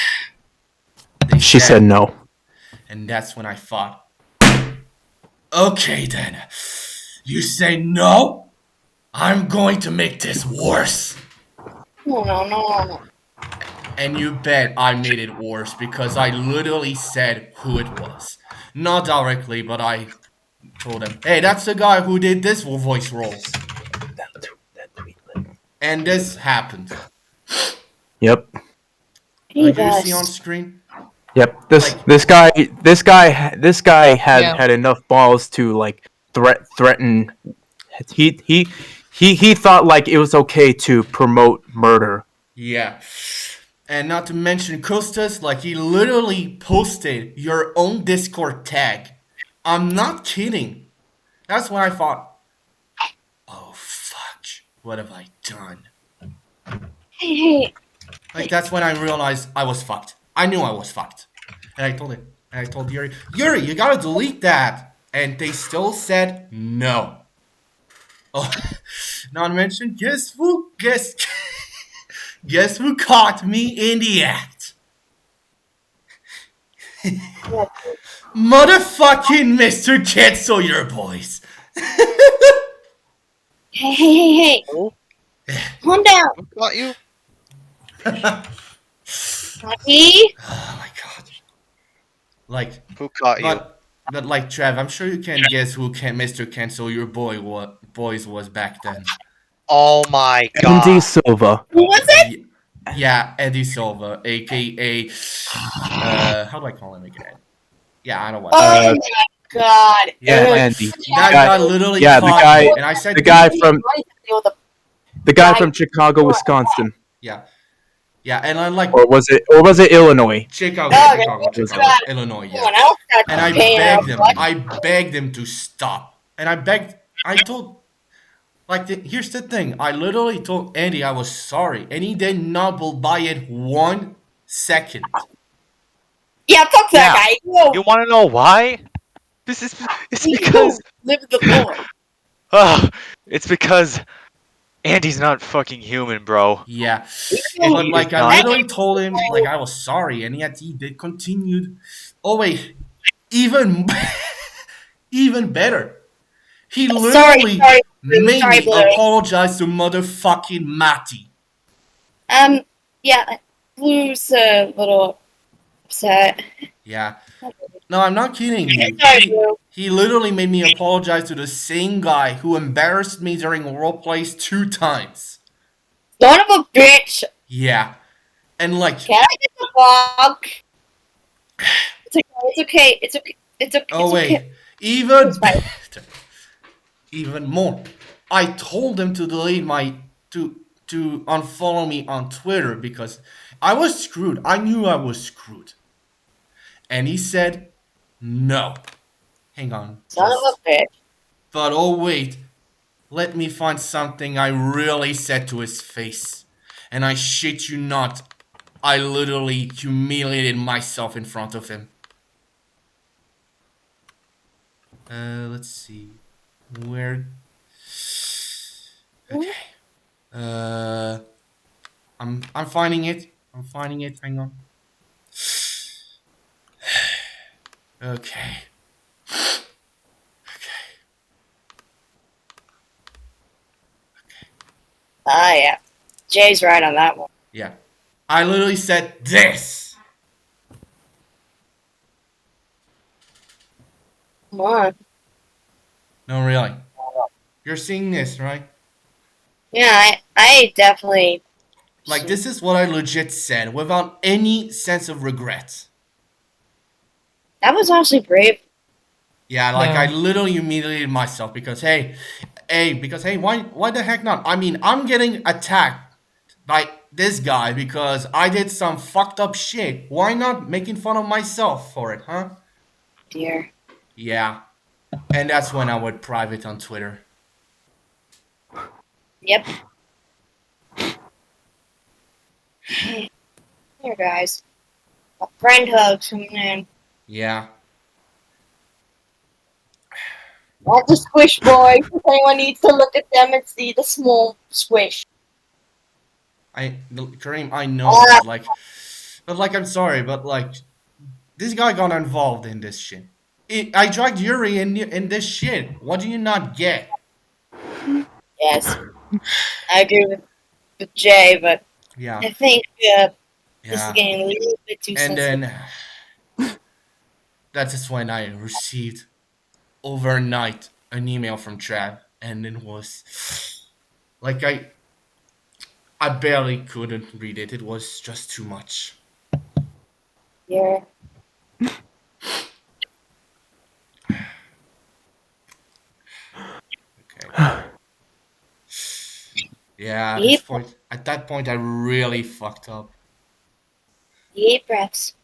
they She said no. and that's when I thought, okay then, you say no? I'm going to make this worse. No. And you bet I made it worse because I literally said who it was. Not directly, but I told him, hey, that's the guy who did this voice roles. And this happened. Yep. Hey, Like you see on guys. screen? Yep. Like- This guy had Yeah. had enough balls to like threaten. He thought like it was okay to promote murder. Yeah. And not to mention Costas, like he literally posted your own Discord tag. I'm not kidding. That's when I thought, oh fuck, what have I done? Hey. Like that's when I realized I was fucked. I knew I was fucked. And I told it. And I told Yuri, you gotta delete that. And they still said no. Oh, not to mention, guess who caught me in the act? Motherfucking Mr. Cancel Your Boys. Hey. Oh, Calm down. who got you? Honey. Oh my god. Like, Who caught you? but like Trev, I'm sure you can guess who Mr. Cancel Your Boys was back then. Oh my Andy god. Silva. Who was it? Yeah, Eddie Silva, aka how do I call him again? Yeah, I don't know what. Oh my god. Yeah, Ugh. Andy. That guy literally yeah, the caught guy- me, and I said The guy from With a- the guy from Chicago, Wisconsin, yeah, and I'm like or was it Illinois? Chicago, Oh, Chicago, God. Illinois, Someone yeah. else got And I paid begged off. him. What? I begged him to stop. And I told, like, here's the thing. I literally told Andy I was sorry, and he did not buy it 1 second. Yeah, fuck that Yeah. guy. Whoa. You want to know why? It's because Live the floor. it's because Andy's not fucking human, bro. Yeah, Oh, but like I not. literally told him like I was sorry, and yet he did continued. Oh wait, even even better. He literally Sorry. made Sorry, me Blue. apologize to motherfucking Matty. Yeah, Blue's a little upset. Yeah. No, I'm not kidding you. Sorry, Blue. He literally made me apologize to the same guy who embarrassed me during roleplays 2 times. Son of a bitch. Yeah. And like, Can I get the fuck? It's okay. It's okay. It's okay. oh It's wait, okay. even It's fine. better, even more. I told him to delete to unfollow me on Twitter because I was screwed. I knew I was screwed. And he said, no. Hang on. Son of a bitch. But oh wait, let me find something I really said to his face. And I shit you not, I literally humiliated myself in front of him. Let's see. Where? Okay. I'm finding it. I'm finding it. Hang on. Okay. Ah, yeah. Jay's right on that one. Yeah. I literally said this. Come on. No, really. You're seeing this, right? Yeah, I definitely. Like, this is what I legit said without any sense of regret. That was honestly brave. Yeah, like, Yeah. I literally humiliated myself because, hey, why the heck not? I mean, I'm getting attacked by this guy because I did some fucked up shit. Why not making fun of myself for it, huh? Dear. Yeah. And that's when I would private on Twitter. Yep. Here, guys. A friend hugs coming in. Yeah. Not the squish boy. If anyone needs to look at them and see the small squish. Kareem, I know, but like, I'm sorry, but like, this guy got involved in this shit. I dragged Yuri in this shit. What do you not get? Yes, I agree with Jay, but Yeah, I think this is yeah. getting a little bit too And sensitive. then that's just when I received overnight an email from Trav, and it was like I barely couldn't read it. It was just too much. Yeah. Okay. Yeah, Deep, at that point, I really fucked up. deep breaths.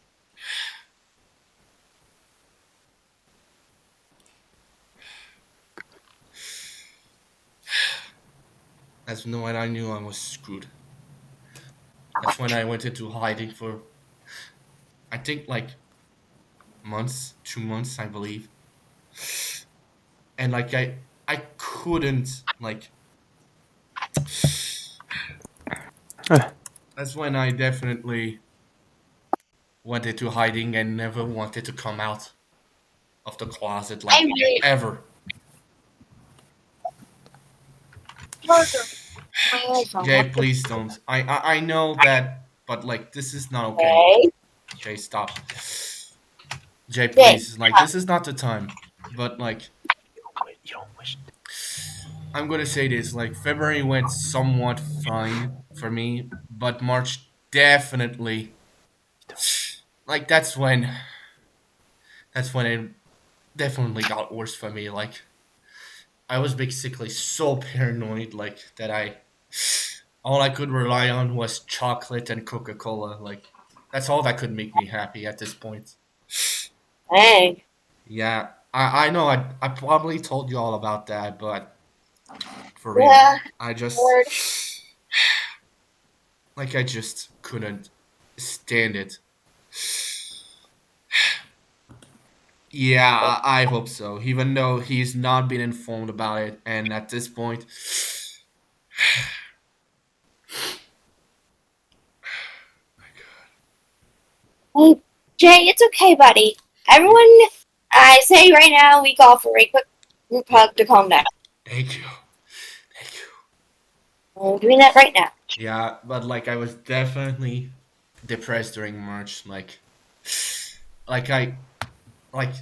That's when I knew I was screwed. That's when I went into hiding for, I think, like months, 2 months, I believe. And like I couldn't like. That's when I definitely went into hiding and never wanted to come out of the closet, I like, really ever. my iPhone. Jay, please don't. I know that, but like, this is not okay. Okay. Jay, stop. Jay, Jay, please. Like, this is not the time. But like, You don't wish. I'm gonna say this. Like, February went somewhat fine for me, but March definitely. Like, that's when it definitely got worse for me. Like, I was basically so paranoid, like, that all I could rely on was chocolate and Coca-Cola. Like, that's all that could make me happy at this point. Dang. Yeah, I know I probably told you all about that, but for real, Yeah. I just Word. like, I just couldn't stand it. Yeah, I hope so. Even though he's not been informed about it, and at this point, Hey, Jay, it's okay, buddy. Everyone, I say right now, we call for a quick group hug to calm down. thank you, thank you. We're doing that right now. Yeah, but like, I was definitely depressed during March. Like I, like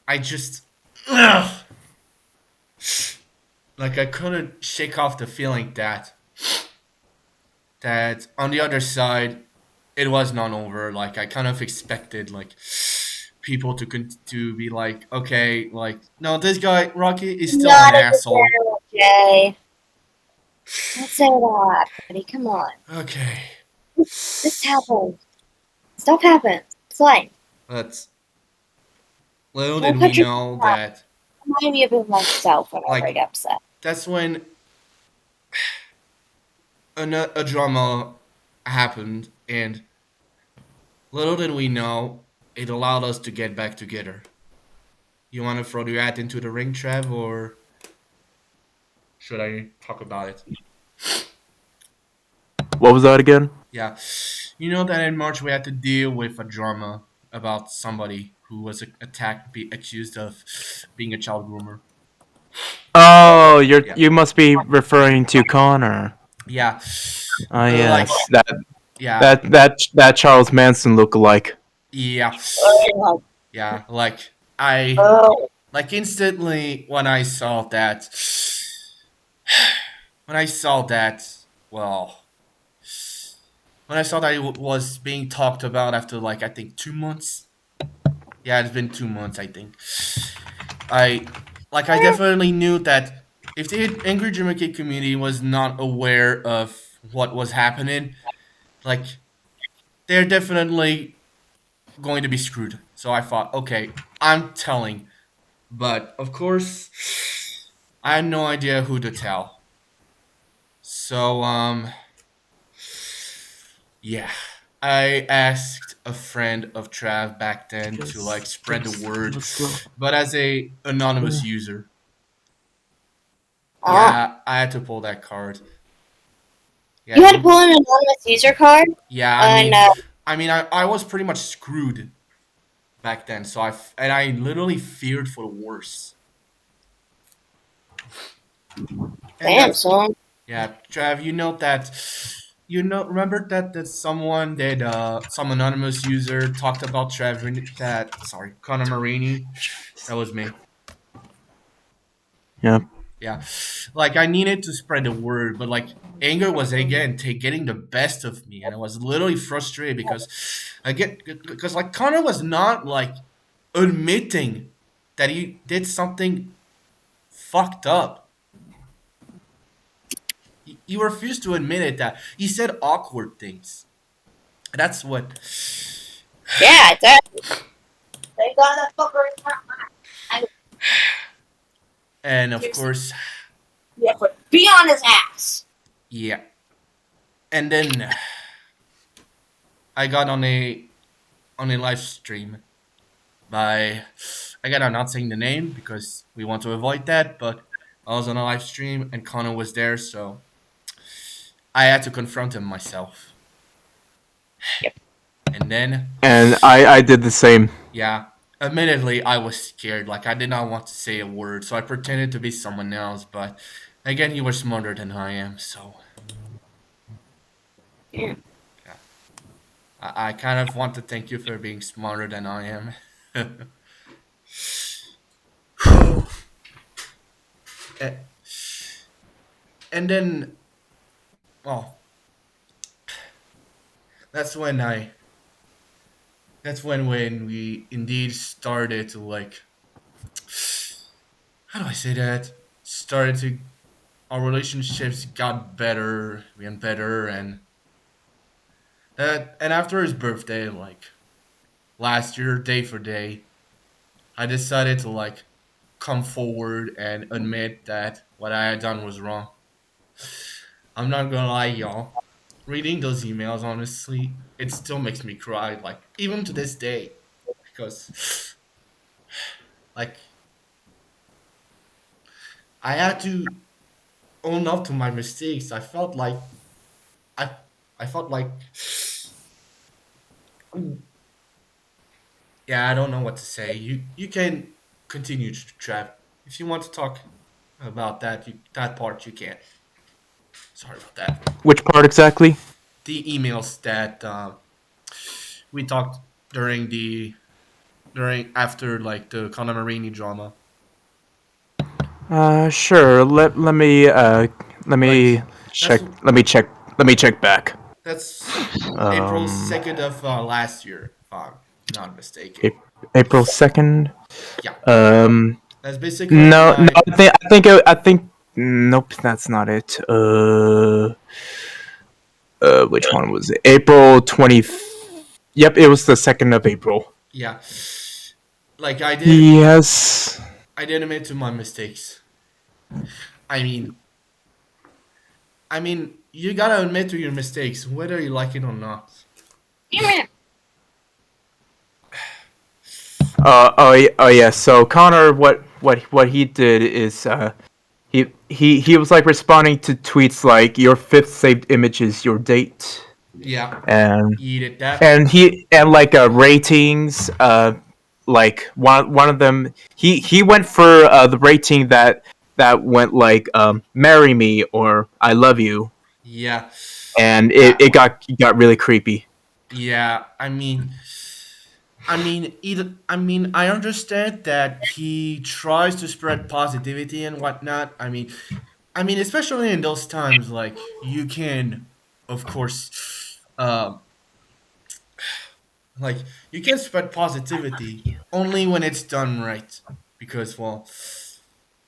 I just, ugh. Like, I couldn't shake off the feeling that on the other side, it was not over. Like, I kind of expected like people to be like, okay, like, no, this guy Rocky is still an Not a asshole. good Jay. Don't say that, buddy. Come on. Okay, This happens. Stuff happens. It's fine. but little Don't did put we your know foot out. that Remind me of myself whenever I Like- get upset. that's when a drama happened, and little did we know it allowed us to get back together. You want to throw your hat into the ring, Trev, or should I talk about it? What was that again? Yeah, you know that in March we had to deal with a drama about somebody who was attacked, accused of being a child groomer. Oh, Yeah. you must be referring to Connor. Yeah, Ah, yes, yeah, that Charles Manson lookalike. yeah, Oh, yeah. Like, oh. like, instantly when I saw that, well, when I saw that it was being talked about after, like, I think 2 months. Yeah, it's been 2 months, I think. I definitely knew that if the Angry Jimmy Kid community was not aware of what was happening, like, they're definitely going to be screwed. So I thought, okay, I'm telling. But of course, I had no idea who to tell. So yeah, I asked a friend of Trav back then to like spread the word, but as a anonymous user. Ah. Yeah, I had to pull that card. Yeah, You had to pull an anonymous user card, yeah. and I was pretty much screwed back then. So I literally feared for the worst. And damn, that's son. yeah, Trav. Remember that someone that some anonymous user talked about Connor Marini. That was me. Yeah. Yeah, like I needed to spread the word, but like anger was again getting the best of me, and I was literally frustrated because like Connor was not like admitting that he did something fucked up. He refused to admit it. That he said awkward things. That's what. Yeah, they got that fucker in my And of course, Yeah, but be on his ass. yeah. And then I got on a live stream by I gotta not saying the name because we want to avoid that, but I was on a live stream and Connor was there, so I had to confront him myself. And then And I did the same. yeah, admittedly I was scared, like I did not want to say a word, so I pretended to be someone else, but again he was smarter than I am, so Yeah. I kind of want to thank you for being smarter than I am. Eh, and then, well, that's when I. That's when we indeed started to like. How do I say that? Started to our relationships got better and better, and after his birthday, like last year, day for day, I decided to like come forward and admit that what I had done was wrong. I'm not gonna lie, y'all. Reading those emails, honestly, it still makes me cry. Like even to this day, because like I had to own up to my mistakes. I I felt like yeah, I don't know what to say. You can continue, Trav. If you want to talk about that part, you can. Sorry about that. Which part exactly? The emails that we talked during the during after like the Conor Marini drama. Sure. Let Like me that's check. Let me check back. that's April Um, 2nd of last year, if I'm not mistaken. April 2nd. Yeah, Um, that's basically when no, no. I I think. Nope, that's not it. Which one was it? April 20. Yep, it was the 2nd of April. yeah, like Yes. I did admit to my mistakes. I mean, you gotta admit to your mistakes, whether you like it or not. Yeah. Oh yeah. So Connor, what he did is he was like responding to tweets like your fifth saved image is your date, Yeah, and you did that. and like ratings like one of them he went for the rating that went like marry me or I love you, Yeah, and that it one. got really creepy. Yeah, I understand that he tries to spread positivity and whatnot. Especially in those times, like you can, of course, like you can spread positivity only when it's done right. Because, well,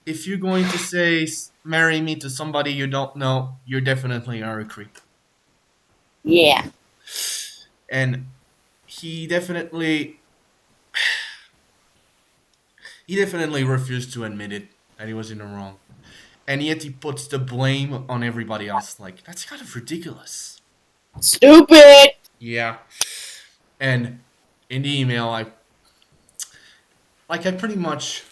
if you're going to say marry me to somebody you don't know, you're definitely are a creep. Yeah. And he definitely he definitely refused to admit it that he was in the wrong. And yet he puts the blame on everybody else. Like, that's kind of ridiculous. Stupid. Yeah. And in the email, I pretty much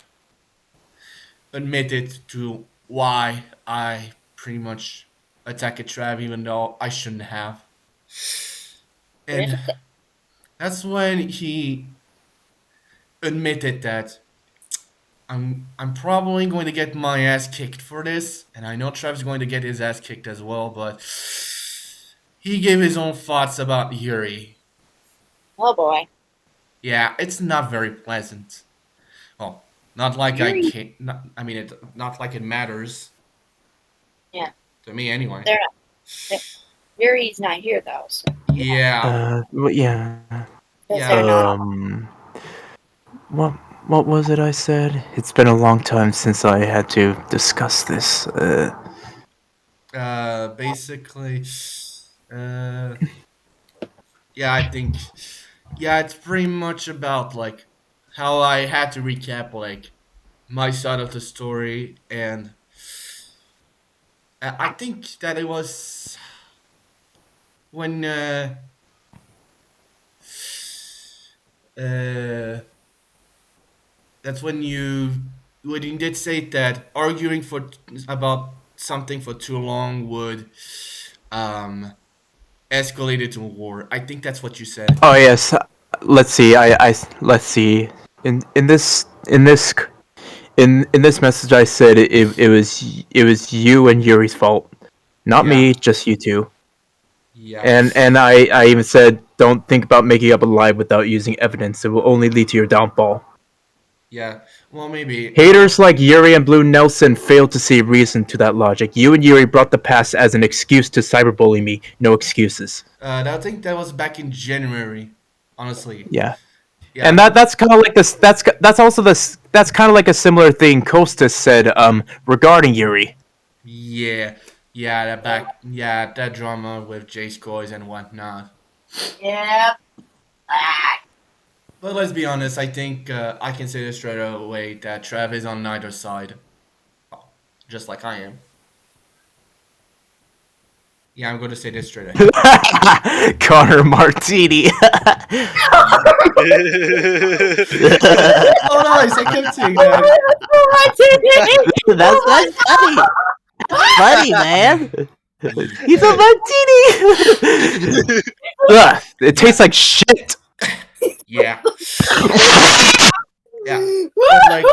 admitted to why I pretty much attack a Trav even though I shouldn't have. And that's when he admitted that I'm probably going to get my ass kicked for this, and I know Trav's going to get his ass kicked as well, but he gave his own thoughts about Yuri. Oh boy. Yeah, it's not very pleasant. Well, not like I Yuri- can't. Not like it matters. Yeah. To me, anyway. They're Yuri's not here though, so Yeah. Yeah. because Yeah. they're not. What was it I said? It's been a long time since I had to discuss this. Basically, yeah, I think, yeah, it's pretty much about like how I had to recap like my side of the story, and I think that it was when uh, that's when you did say that arguing for about something for too long would um escalate it to war. I think that's what you said. Oh yes. Let's see. Let's see. In this message, I said it was you and Yuri's fault, not Yeah. me, just you two. Yeah. And I even said, don't think about making up a lie without using evidence. It will only lead to your downfall. Yeah. Well, maybe. Haters like Yuri and Blue Nelson failed to see reason to that logic. You and Yuri brought the past as an excuse to cyberbully me. No excuses. I think that was back in January. Honestly. Yeah. Yeah. And that's kind of like this. That's also this. That's kind of like a similar thing Kostas said regarding Yuri. Yeah. Yeah, that drama with Jace Coys and whatnot. Yep. But let's be honest, I think I can say this straight away that Trav is on neither side. Just like I am. Yeah, I'm going to say this straight away. Connor Martini. Oh, nice, I kept saying that. That's funny. Funny, man. He's a martini. Ugh, it tastes like shit. Yeah. Yeah. But like,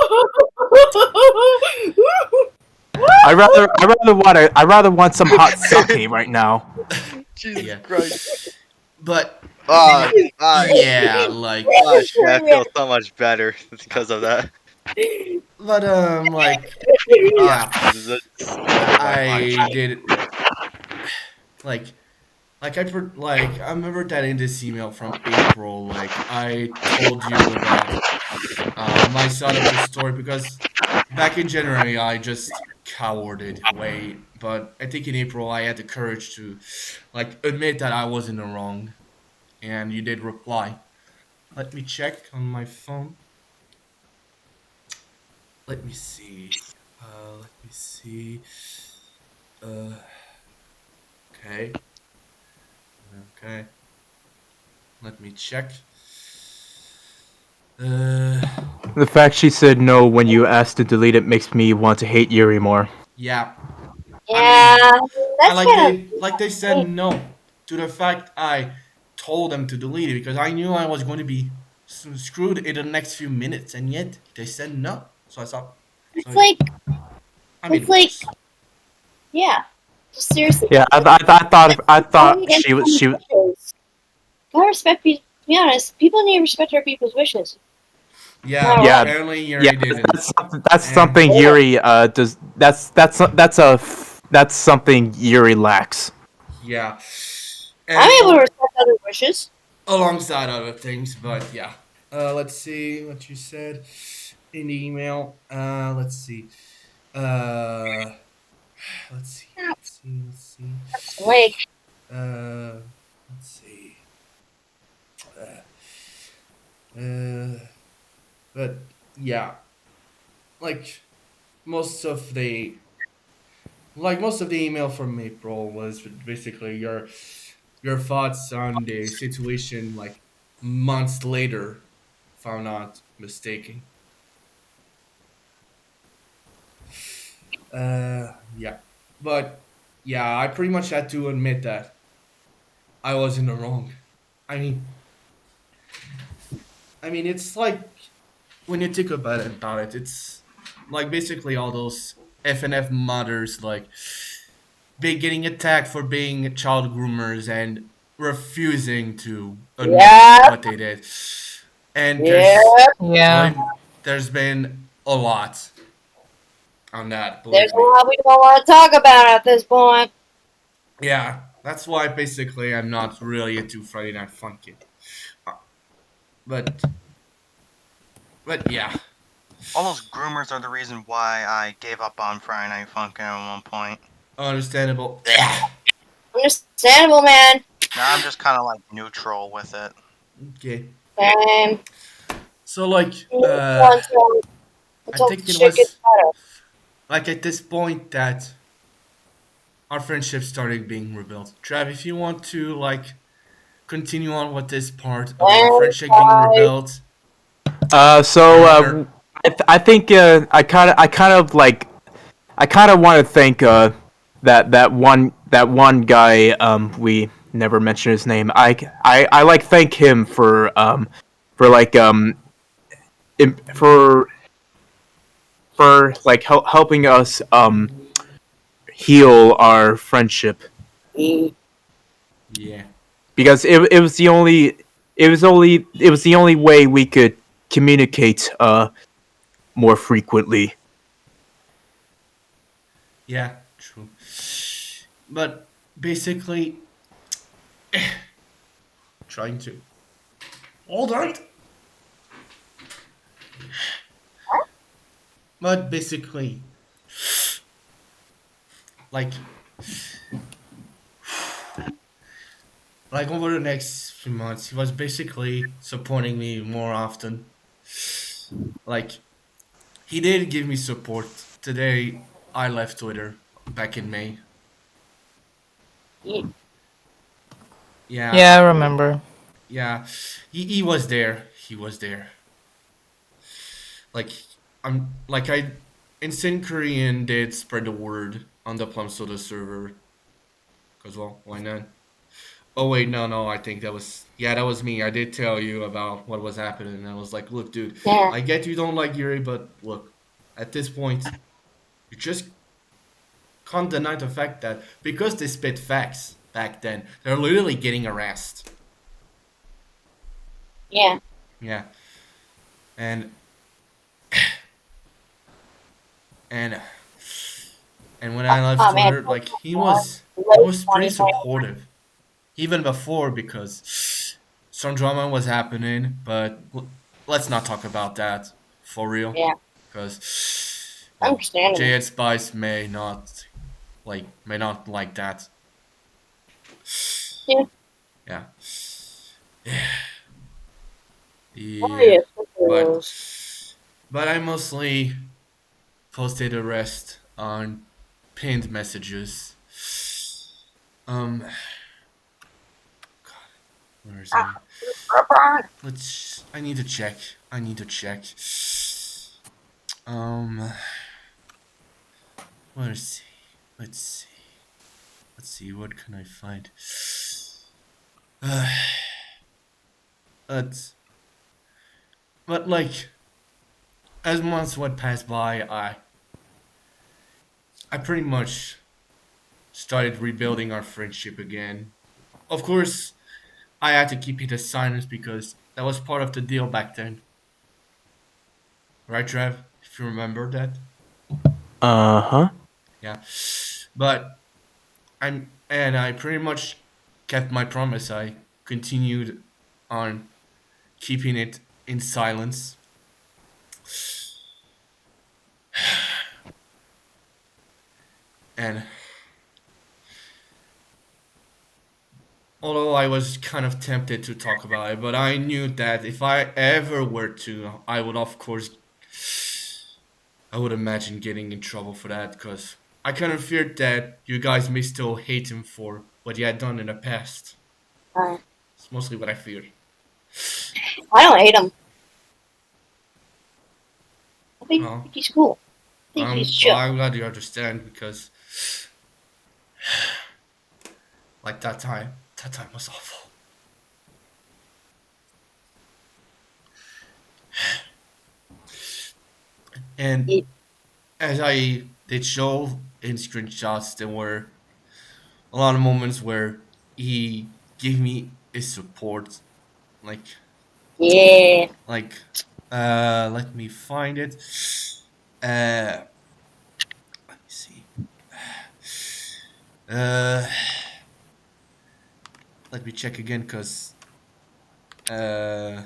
I rather want some hot sake right now. Jesus Yeah. Christ. but Yeah, like, I feel so much better because of that. but like, I did like I remember that in this email from April, like I told you about my side of the story because back in January I just cowarded away, but I think in April I had the courage to like admit that I was in the wrong, and you did reply. Let me check on my phone. Let me see. Let me see. Okay. Okay. Let me check. The fact she said no when you asked to delete it makes me want to hate Yuri more. Yeah. Yeah, that's I kind of. they said no to the fact I told them to delete it because I knew I was going to be screwed in the next few minutes, and yet they said no. So I thought. It's like, I mean, it's like, yeah. Seriously. Yeah, I thought she was. Gotta respect people. To be honest, people need to respect other people's wishes. Yeah. Yeah. Apparently, Yuri Yeah, didn't. that's something Yuri does. That's something Yuri lacks. Yeah. I'm able to respect other wishes. Alongside other things, but yeah. Let's see what you said in the email. Let's see. Let's see. Like, Let's see. But yeah, like most of the email from April was basically your thoughts on the situation like months later, if I'm not mistaken. Yeah, but yeah, I pretty much had to admit that I was in the wrong. I mean, it's like when you think about it, it's like basically all those FNF mothers like getting attacked for being child groomers and refusing to admit Yeah. what they did. And Yeah. Yeah. there's been a lot on that. There's Believe a me. lot we don't want to talk about at this point. Yeah, that's why basically I'm not really into Friday Night Funkin'. Uh, But yeah, All those groomers are the reason why I gave up on Friday Night Funkin' at one point. understandable. Understandable, man. Now I'm just kind of like neutral with it. Okay, And so like until I think it shit was gets better. like at this point that our friendship started being rebuilt. Trav, if you want to like continue on with this part of our friendship being rebuilt, I think I kind of like I kind of want to thank that one guy we never mentioned his name. I like thank him for like for like helping us heal our friendship yeah, because it was the only it was the only way we could communicate more frequently. yeah, true. But basically, trying to hold on. But basically, like over the next few months, he was basically supporting me more often. Like he did give me support. Today, I left Twitter back in May. Yeah. Yeah, Yeah, I remember. yeah, he was there. He was there. Like I Instant Korean did spread the word on the Plum Soda server. Cause well, why not? Oh wait, no, I think that was me. I did tell you about what was happening. I was like, look, dude, Yeah. I get you don't like Yuri, but look, at this point, you just can't deny the fact that because they spit facts back then, they're literally getting harassed. Yeah. Yeah. And and when I left Oh, man. Twitter, like he was pretty supportive. Even before because some drama was happening, but let's not talk about that for real. Yeah. Because Understandable. J.Ed Spice may not like that. Yeah. Yeah. Oh, Yeah. yes. But I mostly posted the rest on pinned messages. God, where is it? I need to check. Let's see. Let's see. What can I find? But like, as months would pass by, I pretty much started rebuilding our friendship again. Of course, I had to keep it a silence because that was part of the deal back then. Right, Trev? If you remember that. Uh-huh. Yeah. But I pretty much kept my promise. I continued on keeping it in silence. And although I was kind of tempted to talk about it, but I knew that if I ever were to, I would of course I would imagine getting in trouble for that because I kind of feared that you guys may still hate him for what he had done in the past. It's mostly what I feared. I don't hate him. I think Well, he's cool. I think he's chill. I'm glad you understand because Like that time. That time was awful. And It- as I did show in screenshots, there were a lot of moments where he gave me his support. Like, Yeah. like, let me find it. Let me see. Uh, let me check again, cause uh,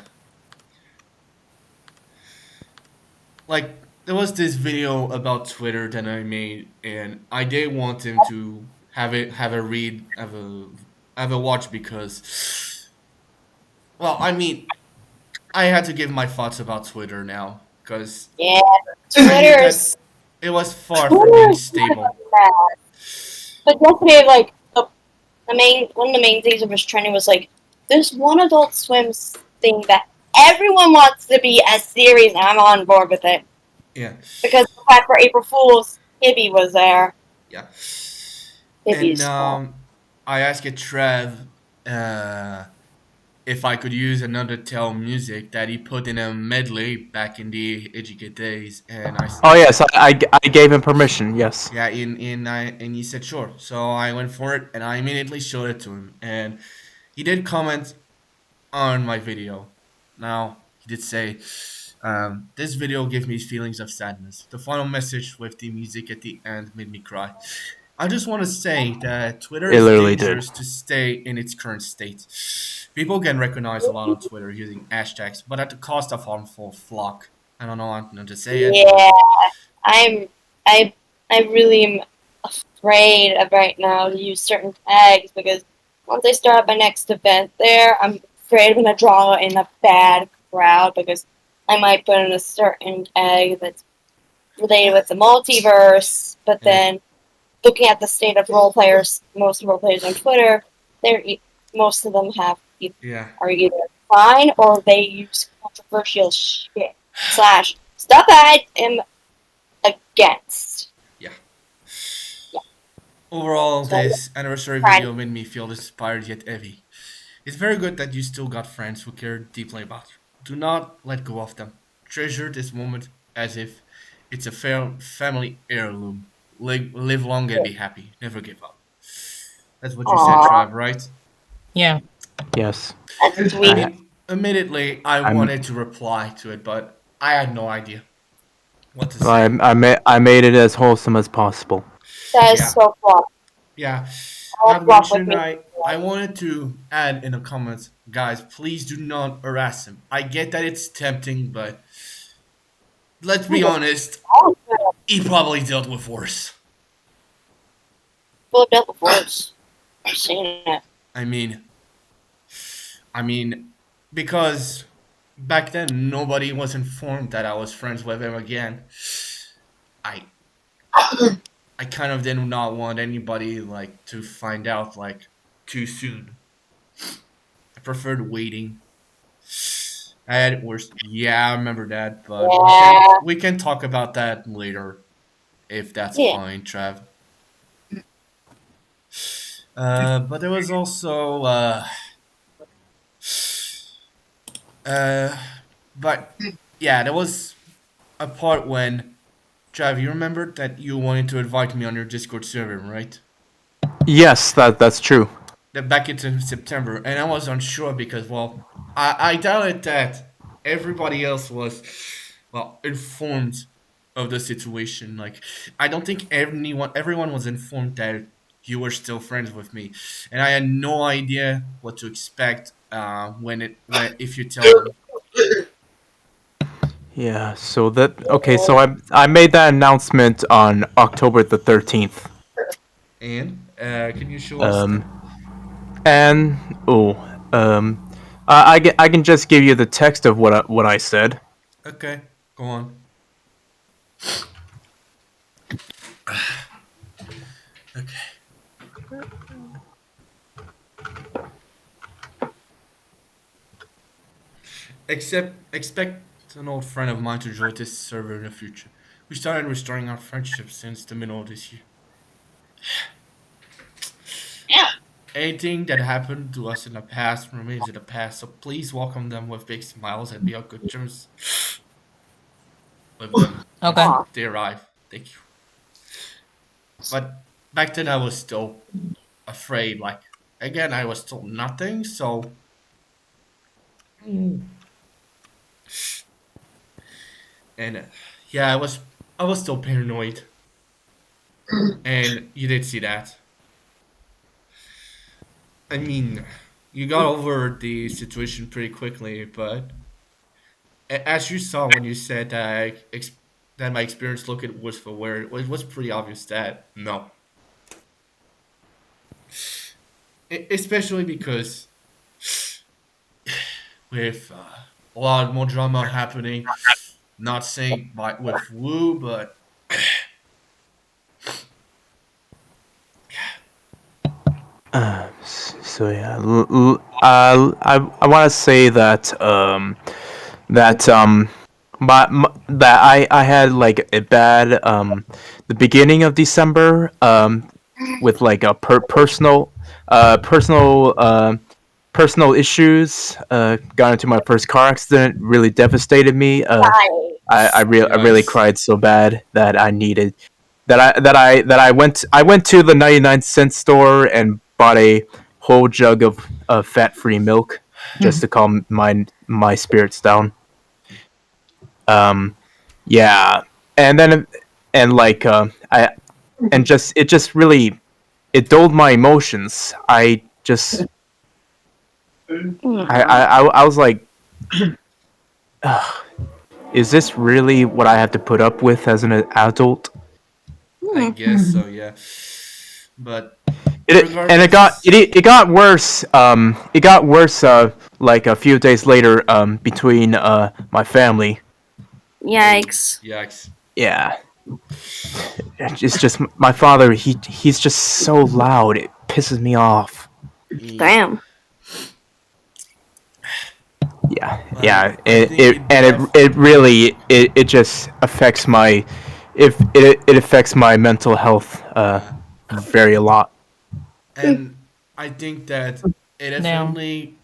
like there was this video about Twitter that I made, and I did want him to have a read, have a watch because, well, I mean, I had to give my thoughts about Twitter now because Yeah. I knew that Twitter's it was far from being stable. bad. But yesterday, like the main one of the main things that was trending was like this one Adult Swim thing that everyone wants to be a series, and I'm on board with it Yeah, because the fact for April Fools, Hibby was there. yeah. And Hibby's cool. I asked Trev if I could use another Tell music that he put in a medley back in the Ejike days, and Oh yes, I gave him permission. Yes. yeah, and he said sure. So I went for it, and I immediately showed it to him, and he did comment on my video. Now he did say, "This video gave me feelings of sadness. The final message with the music at the end made me cry." I just want to say that Twitter It is literally did. dangerous to stay in its current state. People can recognize a lot on Twitter using hashtags, but at the cost of harmful flock. I don't know how to say it. But Yeah, I'm I I really am afraid of right now to use certain tags because once I start my next event there, I'm afraid I'm gonna draw in a bad crowd because I might put in a certain tag that's related with the multiverse, but Yeah. then looking at the state of role players, most role players on Twitter, most of them yeah, are either fine or they use controversial shit slash stuff I am against. overall, So this anniversary Right. video made me feel inspired yet heavy. It's very good that you still got friends who care deeply about you. Do not let go of them. Treasure this moment as if it's a family heirloom. Live long and be happy. Never give up. That's what you said, Aw, Trav, right? Yeah. Yes. that's I sweet. mean, admittedly, I I'm- wanted to reply to it, but I had no idea what to I say. I made it as wholesome as possible. That is Yeah. so fun. Yeah. All Not rock with mentioned, me. I wanted to add in the comments, guys, please do not harass him. I get that it's tempting, but let's be honest, Oh, he probably dealt with worse. full of double force. I've seen it. I mean, because back then nobody was informed that I was friends with him again. I I kind of did not want anybody like to find out like too soon. I preferred waiting. I had it worse. Yeah, I remember that, but Yeah. we can talk about that later if that's Yeah. fine, Trav. But there was also uh but yeah, there was a part when Trav, you remembered that you wanted to invite me on your Discord server, right? Yes, that's true. That back into September, and I was unsure because, well, I doubted that everybody else was, well, informed of the situation. Like, I don't think everyone was informed that you were still friends with me, and I had no idea what to expect when if you tell them. Yeah. So that okay. So I made that announcement on October the 13th. And can you show us? Um, and oh, I can just give you the text of what I said. Okay, go on. Okay. Expect an old friend of mine to join this server in the future. We started restoring our friendship since the middle of this year. anything that happened to us in the past remains in the past. So please welcome them with big smiles and be on good terms with them Okay. once they arrive. Thank you. But back then I was still afraid. Like again, I was told nothing. So and yeah, I was still paranoid. And you did see that. I mean, you got over the situation pretty quickly, but as you saw when you said that my experience looking was for where it was pretty obvious that no, especially because with a lot more drama happening. Not saying with Wu, but So yeah, I want to say that that I had like a bad the beginning of December with like a personal issues. Got into my first car accident, really devastated me. I really yes, cried so bad that I needed I went to the 99-cent store and bought a whole jug of fat-free milk just to calm my spirits down. Um, yeah, and then and like I and just it just really it dulled my emotions. I just I was like, "Ugh, is this really what I have to put up with as an adult?" I guess so. Yeah, but And regardless, it got worse. It got worse. Like a few days later. Between my family. Yikes. yikes. Yeah, it's just my father. He's just so loud. It pisses me off. Yeah. Damn. Yeah, Well, yeah. I think It really it just affects my it affects my mental health very a lot. and I think that it Damn. definitely.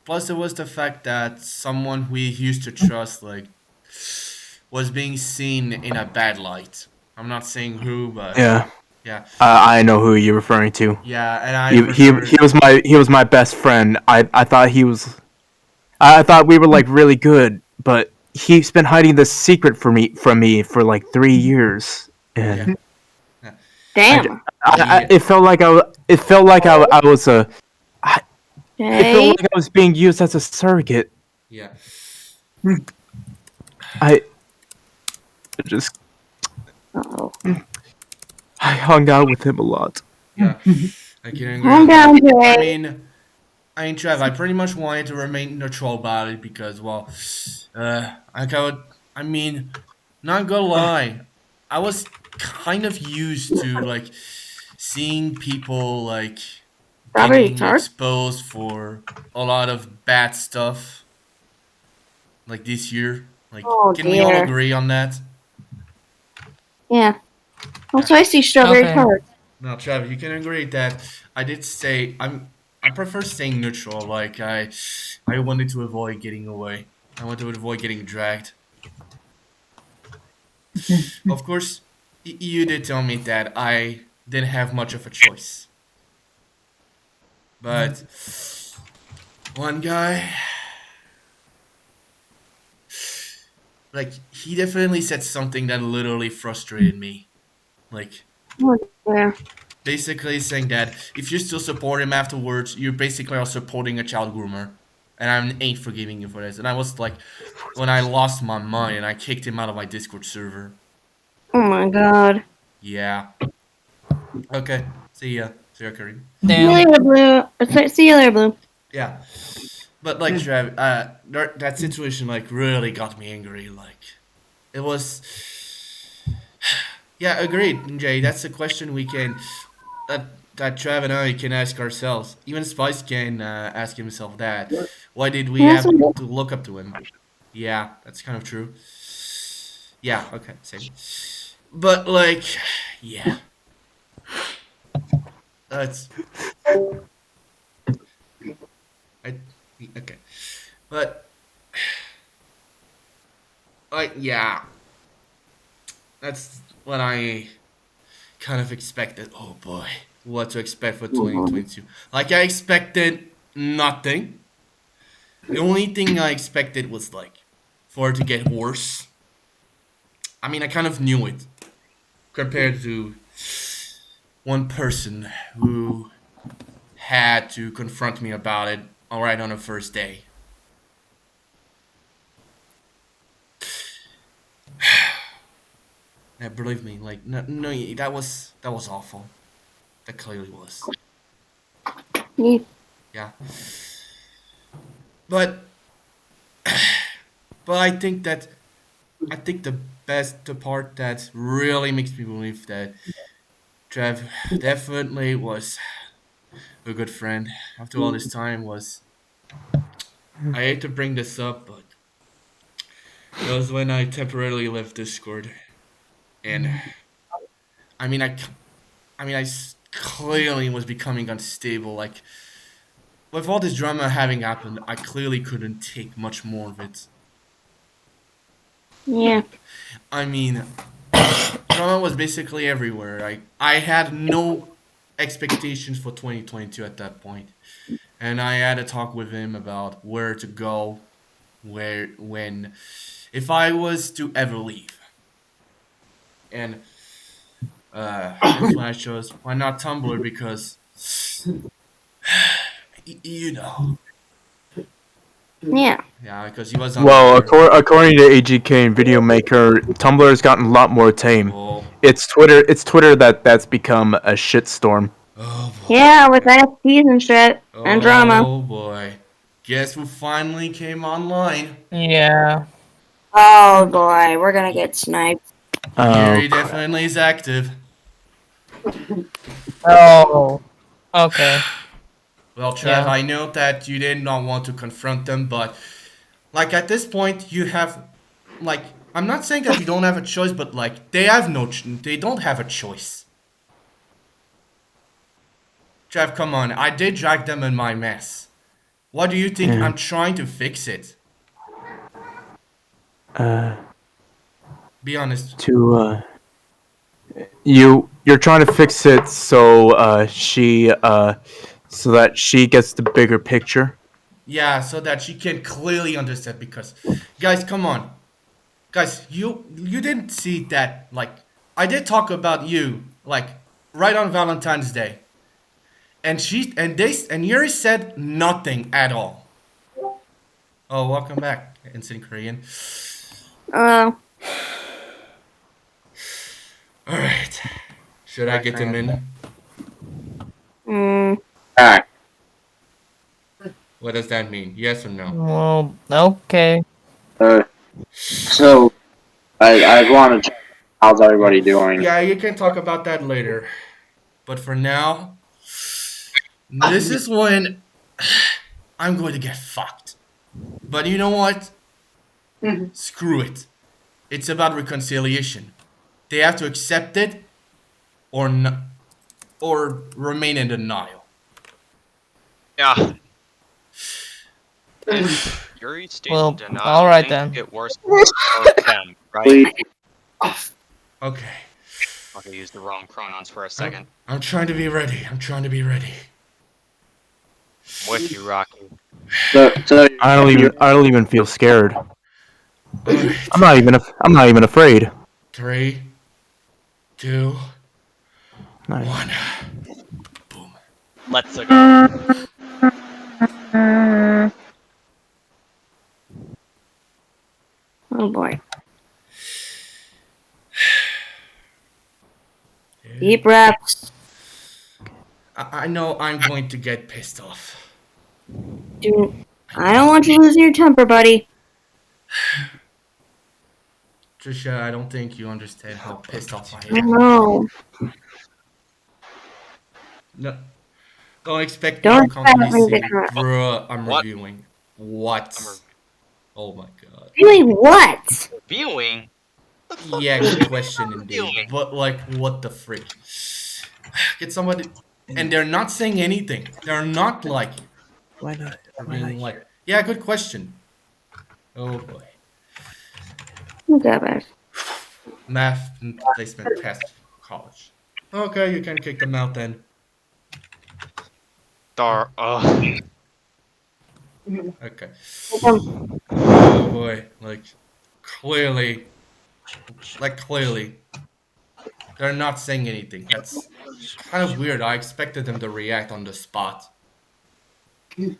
Plus, it was the fact that someone we used to trust, like, was being seen in a bad light. I'm not saying who, but Yeah, yeah, I know who you're referring to. yeah, and I for He sure, was my best friend. I thought he was I thought we were like really good, but he's been hiding this secret from me for like 3 years, yeah, and yeah, Damn. yeah, it felt like it felt like I was it felt Okay. like I was being used as a surrogate. yeah. I just Oh. I hung out with him a lot. Yeah, I can agree Calm on that. down, I Jay. mean, I mean, Trev, I pretty much wanted to remain neutral about it because, well, I could, I mean, not gonna lie, I was kind of used to, like, seeing people, like, Strawberry getting tart? exposed for a lot of bad stuff, like this year. Like, Oh, can we all dear. agree on that? Yeah. Also, I see strawberry Okay. tart. No, Travis, you can agree that I did say I prefer staying neutral. Like I wanted to avoid getting away. I wanted to avoid getting dragged. Of course, you did tell me that I didn't have much of a choice. But one guy, like he definitely said something that literally frustrated me. Like Oh, yeah. basically saying that if you still support him afterwards, you basically are supporting a child groomer. And I ain't forgiving you for this. And I was like, when I lost my mind and I kicked him out of my Discord server. Oh my god. Yeah. Okay. See ya. See ya, Kareem. See you Damn. later, Blue. See you later, Blue. Yeah. But like Trav, that situation like really got me angry. Like, it was. Yeah, agreed, Jay. That's a question we can that Trav and I can ask ourselves. Even Spice can ask himself that. Why did we That's have okay. to look up to him? Yeah, that's kind of true. Yeah, okay, same. But like, yeah. It's okay, but yeah, that's what I kind of expected. Oh boy, what to expect for 2022? Like I expected nothing. The only thing I expected was like for it to get worse. I mean, I kind of knew it compared to one person who had to confront me about it alright on the first day. Yeah, believe me, like no, that was awful. That clearly was. Yeah. Yeah, but I think the best part that really makes me believe that Trev definitely was a good friend after all this time was. I hate to bring this up, but it was when I temporarily left Discord, and I mean, clearly was becoming unstable. Like with all this drama having happened, I clearly couldn't take much more of it. Yeah. I mean, drama was basically everywhere. I had no expectations for 2022 at that point, and I had a talk with him about where to go, when, if I was to ever leave, and that's when I chose why not Tumblr because you know. Yeah. Yeah, because he was on Well, there. according to AGK and Video Maker, Tumblr has gotten a lot more tame. Oh, It's Twitter that's become a shitstorm. oh boy. Yeah, with NFTs and shit and drama. Oh boy. Guess who finally came online? Yeah. Oh boy, we're gonna get sniped. Yuri Crap. definitely is active. Oh. Okay. Well, Trev, Yeah. I know that you did not want to confront them, but like at this point, you have, like, I'm not saying that you don't have a choice, but like they have they don't have a choice. Trev, come on, I did drag them in my mess. What do you think? Yeah. I'm trying to fix it. Be honest. You're trying to fix it so so that she gets the bigger picture. Yeah, so that she can clearly understand. Because, guys, come on, guys, you didn't see that. Like, I did talk about you, like, right on Valentine's Day, and Yuri said nothing at all. Oh, welcome back, Instant Korean. Oh. All right, should I get him in? Alright, What does that mean? Yes or no? Well, okay. so I wanted to. How's everybody doing? Yeah, you can talk about that later. But for now, this is when I'm going to get fucked. But you know what? Screw it. It's about reconciliation. They have to accept it or or remain in denial. Yeah. If Yuri stays Well, in denial, alright things then. get worse for them, right? Please. Okay. Okay, use the wrong pronouns for a second. I'm trying to be ready. I'm trying to be ready. I'm with you, Rocky. So I don't even feel scared. Alright. I'm not even afraid. 3, 2, Nice. 1. Boom. Let's go. Oh boy. Deep breaths. I know I'm going to get pissed off. Dude, I don't want you losing your temper, buddy. Trisha, I don't think you understand how pissed off I I am. know. No, don't expect Don't me to come expect me to say, come- bruh, I'm What? reviewing. What? I'm Oh my god. Really, what? reviewing. The fuck Yeah, are good you question indeed. reviewing? But like, what the frick? Get somebody. and they're not saying anything. They're not like Why not? being like, yeah, good question. Oh boy. Okay, man. Math placement test college. Okay, you can kick them out then. Okay. Oh boy, like clearly, they're not saying anything. That's kind of weird. I expected them to react on the spot.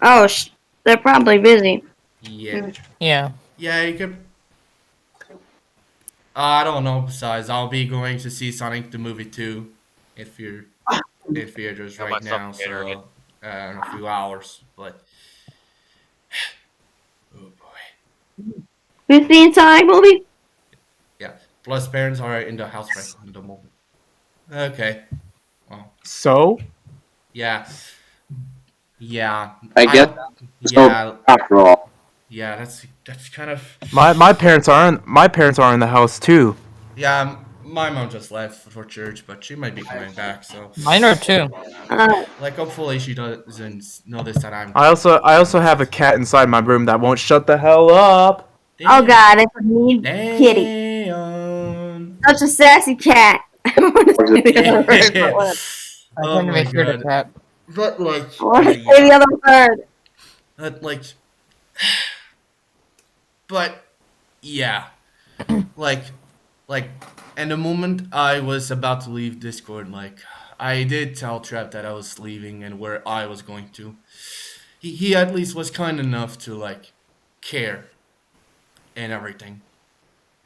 Oh, they're probably busy. Yeah, Yeah. yeah, you could. I don't know. Besides, I'll be going to see Sonic the movie too, if you're in theaters Got right myself now. Gatorade. So in a few hours, but oh boy. Who's the Sonic movie? Yeah. Plus, parents are in the house right at the moment. Okay. Well, So, yeah. Yeah. I guess so. Yeah. After all, Yeah. That's kind of. my parents are in the house too. Yeah. My mom just left for church, but she might be coming back. So, Mine are too. like, hopefully she doesn't notice that I'm. I also have a cat inside my room that won't shut the hell up. Oh God, it's a mean kitty. Damn. Such a sassy cat. I want to say the other word. I Oh can't my even hear the god. cat. But like. I want to say the other word. But like, but yeah, like, and the moment I was about to leave Discord, like, I did tell Trev that I was leaving and where I was going to. He at least was kind enough to like care and everything.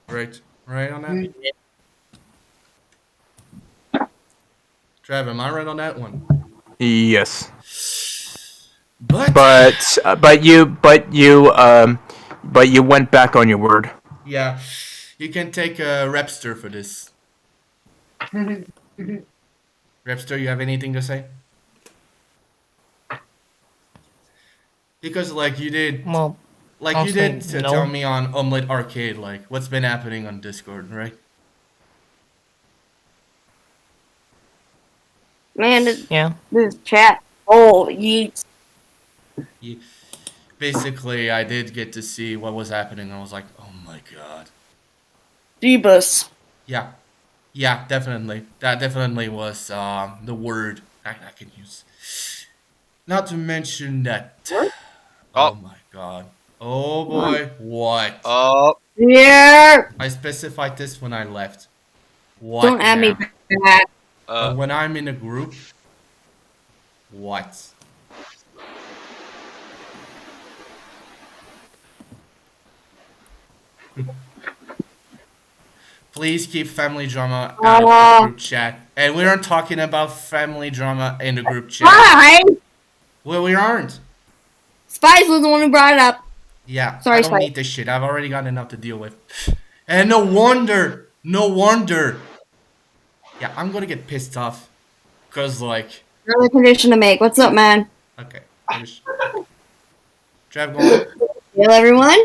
Right on that. Trev, am I right on that one? Yes, But but you went back on your word. yeah, you can take a Repster for this. Repster, you have anything to say? Because like you did, Well, like I'll you say did to no. tell me on Omelette Arcade, like what's been happening on Discord, right? Man, yeah. this chat. Oh, yeets. Basically, I did get to see what was happening. I was like, oh my god. Jeebus. Yeah, definitely. That definitely was the word I can use. Not to mention that. Oh my god. Oh boy. What? Oh, Yeah. I specified this when I left. What? Don't add me now? back. When I'm in a group. What? Please keep family drama out of the group chat. And we aren't talking about family drama in the group chat. Why? Well, we aren't. Spice was the one who brought it up. Yeah, Sorry, I don't Spice. need this shit. I've already got enough to deal with. And no wonder. Yeah, I'm gonna get pissed off. Cause like, Another condition to make. What's up, man? okay. Trav, go on. Hello, everyone.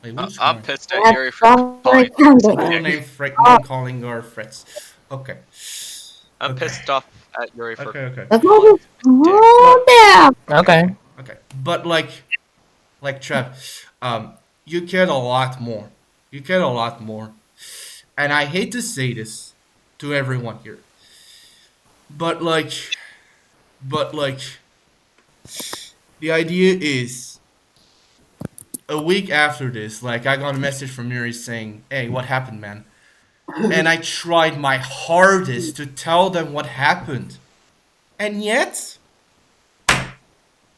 Wait, who's I'm calling? pissed at Yuri for calling Full us. name no calling or Fritz. Okay. I'm Okay. pissed off at Yuri for Okay. Let's all just calm down. Okay. Okay. But like Trev, you cared a lot more. And I hate to say this to everyone here. But like the idea is a week after this, like I got a message from Yuri saying, "Hey, what happened, man?" And I tried my hardest to tell them what happened. And yet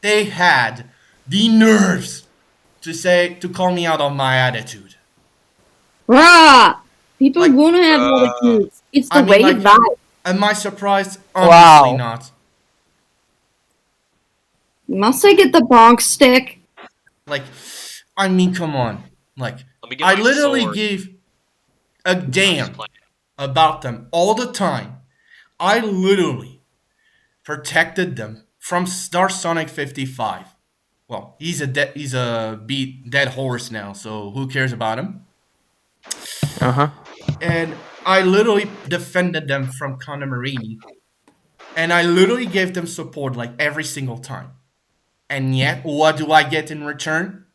they had the nerves to call me out on my attitude. Rah! People Like, want to have attitudes. It's the I mean, way like, you vibe. Am I surprised? Wow. Obviously not. Must I get the bonk stick? Like, I mean, come on. Like, Let me get I my literally sword. gave a I'm just damn playing. about them all the time. I literally protected them from Star Sonic 55. Well, he's a dead horse now, so who cares about him? Uh huh. And I literally defended them from Conor Marini. And I literally gave them support like every single time. And yet, what do I get in return?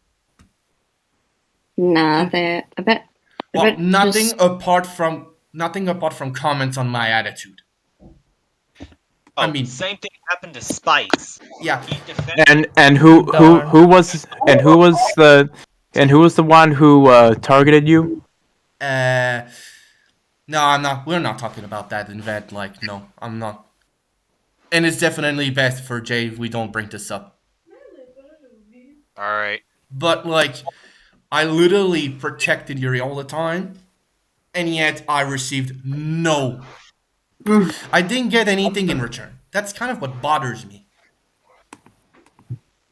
Nothing. I bet. Well, nothing apart from comments on my attitude. I mean, same thing happened to Spice. yeah. He defended And who was the one who targeted you? No, I'm not. We're not talking about that event. Like, no, I'm not. And it's definitely best for Jay if we don't bring this up. All right. But like, I literally protected Yuri all the time, and yet I received no. I didn't get anything in return. That's kind of what bothers me.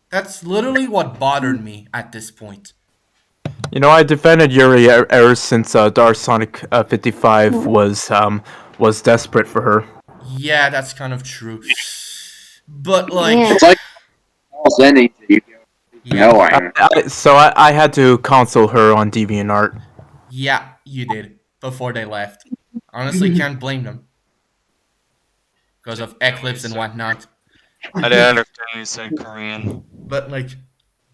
That's literally what bothered me at this point. You know, I defended Yuri ever since Dark Sonic 55 was desperate for her. Yeah, that's kind of true. But like, Yeah. It's like almost anything. yeah, Knowing. I had to console her on DeviantArt. yeah, you did before they left. Honestly, can't blame them because of Eclipse and whatnot. I didn't understand you said Korean. But like,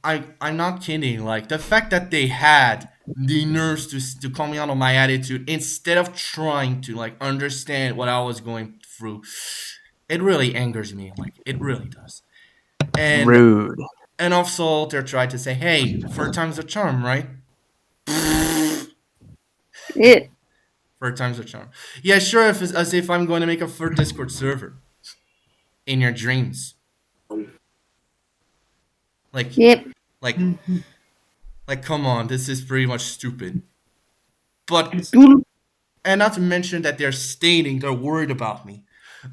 I'm not kidding. Like the fact that they had the nerves to call me out on my attitude instead of trying to like understand what I was going through, it really angers me. Like it really does. And Rude. and also they're trying to say, hey, third time's a charm, right? Yeah. Third time's a charm. Yeah, sure. As if I'm going to make a third Discord server in your dreams. Like, Yep. like, like, come on, this is pretty much stupid. But, and not to mention that they're stating they're worried about me.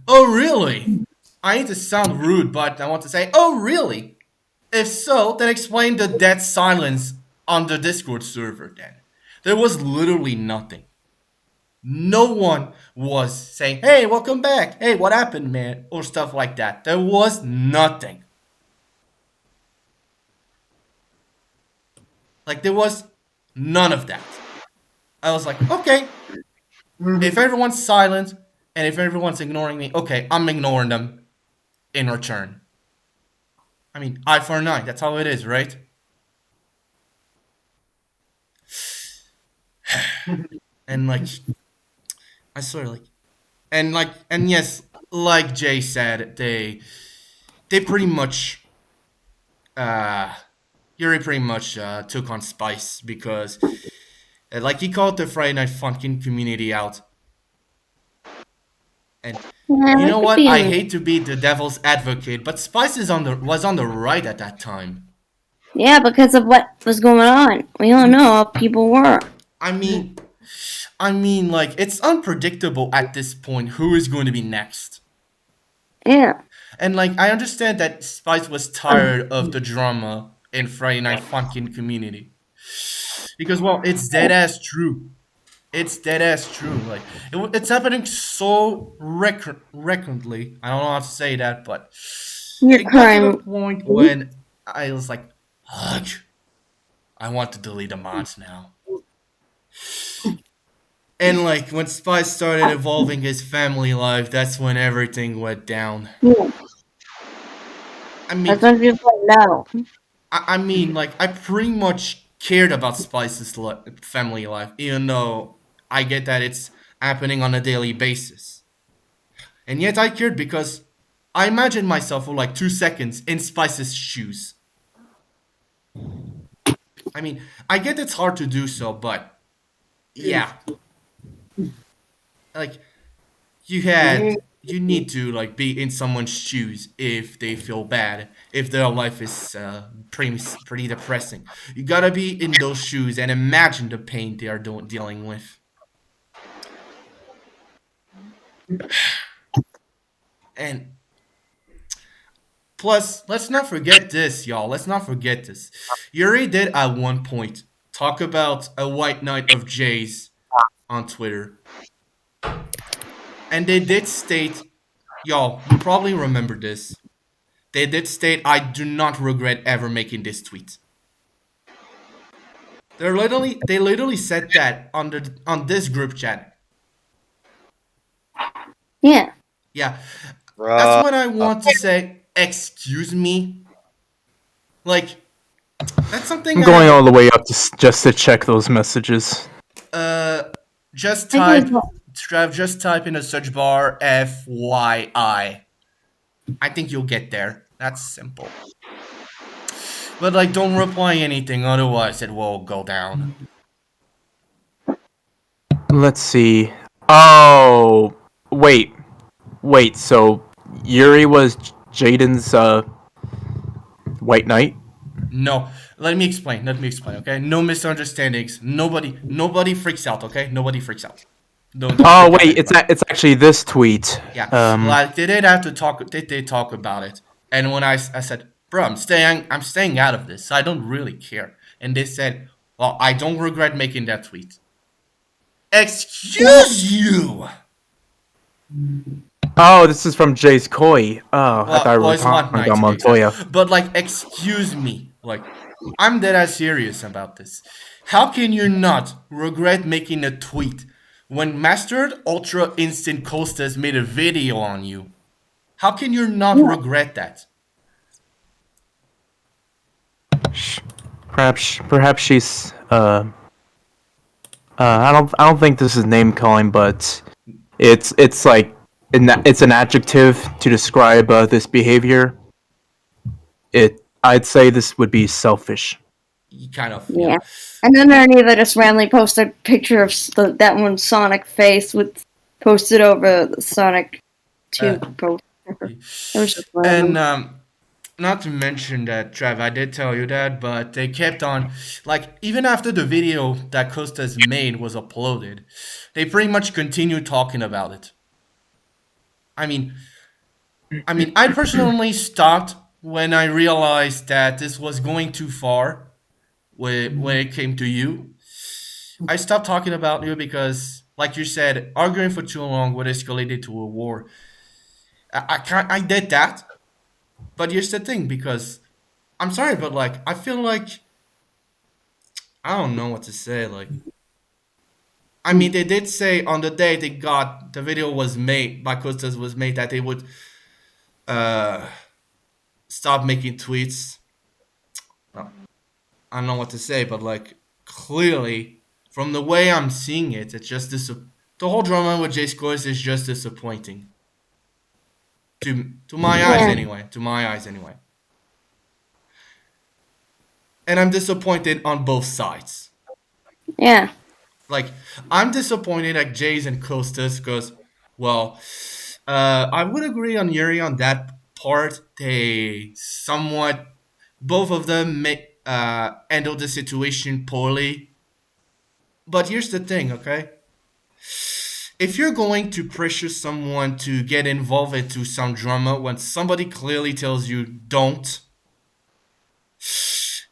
Oh, really? I need to sound rude, but I want to say, oh, really? If so, then explain the dead silence on the Discord server then. There was literally nothing. No one was saying, hey, welcome back. Hey, what happened, man? Or stuff like that. There was nothing. Like, there was none of that. I was like, okay. If everyone's silent and if everyone's ignoring me, okay, I'm ignoring them in return. I mean, eye for an eye. That's how it is, right? And like, I swear, like, and yes, like Jay said, they pretty much, Yuri pretty much took on Spice because, like, he called the Friday Night Funkin' community out. And you know what? I hate to be the devil's advocate, but Spice was on the right at that time. Yeah, because of what was going on. We don't know how people were. I mean, like, it's unpredictable at this point who is going to be next. Yeah. And, like, I understand that Spice was tired of the drama in Friday Night Funkin' community. Because, well, it's dead-ass true. It's dead-ass true. Like, it's happening so recurrently. I don't know how to say that, but You're it got to crying. the point when I was like, ugh, I want to delete the mods now. And like when Spice started evolving his family life, that's when everything went down. Yeah. I mean, That's when people know. I mean, like I pretty much cared about Spice's family life, even though I get that it's happening on a daily basis. And yet I cared because I imagined myself for like 2 seconds in Spice's shoes. I mean, I get it's hard to do so, but yeah. Like, you need to like be in someone's shoes if they feel bad, if their life is pretty depressing. You gotta be in those shoes and imagine the pain they are dealing with. And plus, let's not forget this, y'all. Let's not forget this. Yuri did at one point talk about a white knight of Jays on Twitter. And they did state, y'all, you probably remember this. They did state, I do not regret ever making this tweet. They literally said that on this group chat. Yeah. Yeah. That's what I want to say. Excuse me. Like, that's something I'm I going have. all the way up to just to check those messages. Just I type. think Trav, just type in the search bar FYI. I think you'll get there. That's simple. But like, don't reply anything, otherwise it will go down. Let's see. Oh, wait. So Yuri was Jaden's White Knight? No, let me explain. Okay, no misunderstandings. Nobody freaks out. Okay, nobody freaks out. Don't Oh, freak out, wait, anybody. it's actually this tweet. Yeah, like they did have to talk. They talk about it, and when I said, "Bro, I'm staying out of this. I don't really care," and they said, "Well, I don't regret making that tweet." Excuse you. Oh, this is from Jace Coy. Oh, I thought we were It's not talking nice about to be Montoya. exact. But like, excuse me, like, I'm dead ass serious about this. How can you not regret making a tweet when Mastered Ultra Instant Costas made a video on you? How can you not regret that? Perhaps she's I don't think this is name calling, but it's like it's an adjective to describe this behavior. I'd say this would be selfish. You kind of Yeah. And then underneath, I just randomly post a picture of that one Sonic face with posted over the Sonic 2 poster. It was just random. And not to mention that, Trav, I did tell you that, but they kept on, like, even after the video that Costas made was uploaded, they pretty much continued talking about it. I mean, I personally stopped when I realized that this was going too far when it came to you. I stopped talking about you because, like you said, arguing for too long would escalate to a war. I did that. But here's the thing, because I'm sorry, but like I feel like I don't know what to say. Like, I mean, they did say on the day they got the video was made by Costas was made that they would stop making tweets. Well, I don't know what to say, but like clearly from the way I'm seeing it, it's just the whole drama with Jay Scores is just disappointing. To my eyes anyway. To my eyes anyway. And I'm disappointed on both sides. Yeah. Like, I'm disappointed at Jays and Costas because, well, I would agree on Yuri on that part. They somewhat, both of them handled the situation poorly. But here's the thing, okay? If you're going to pressure someone to get involved into some drama when somebody clearly tells you don't,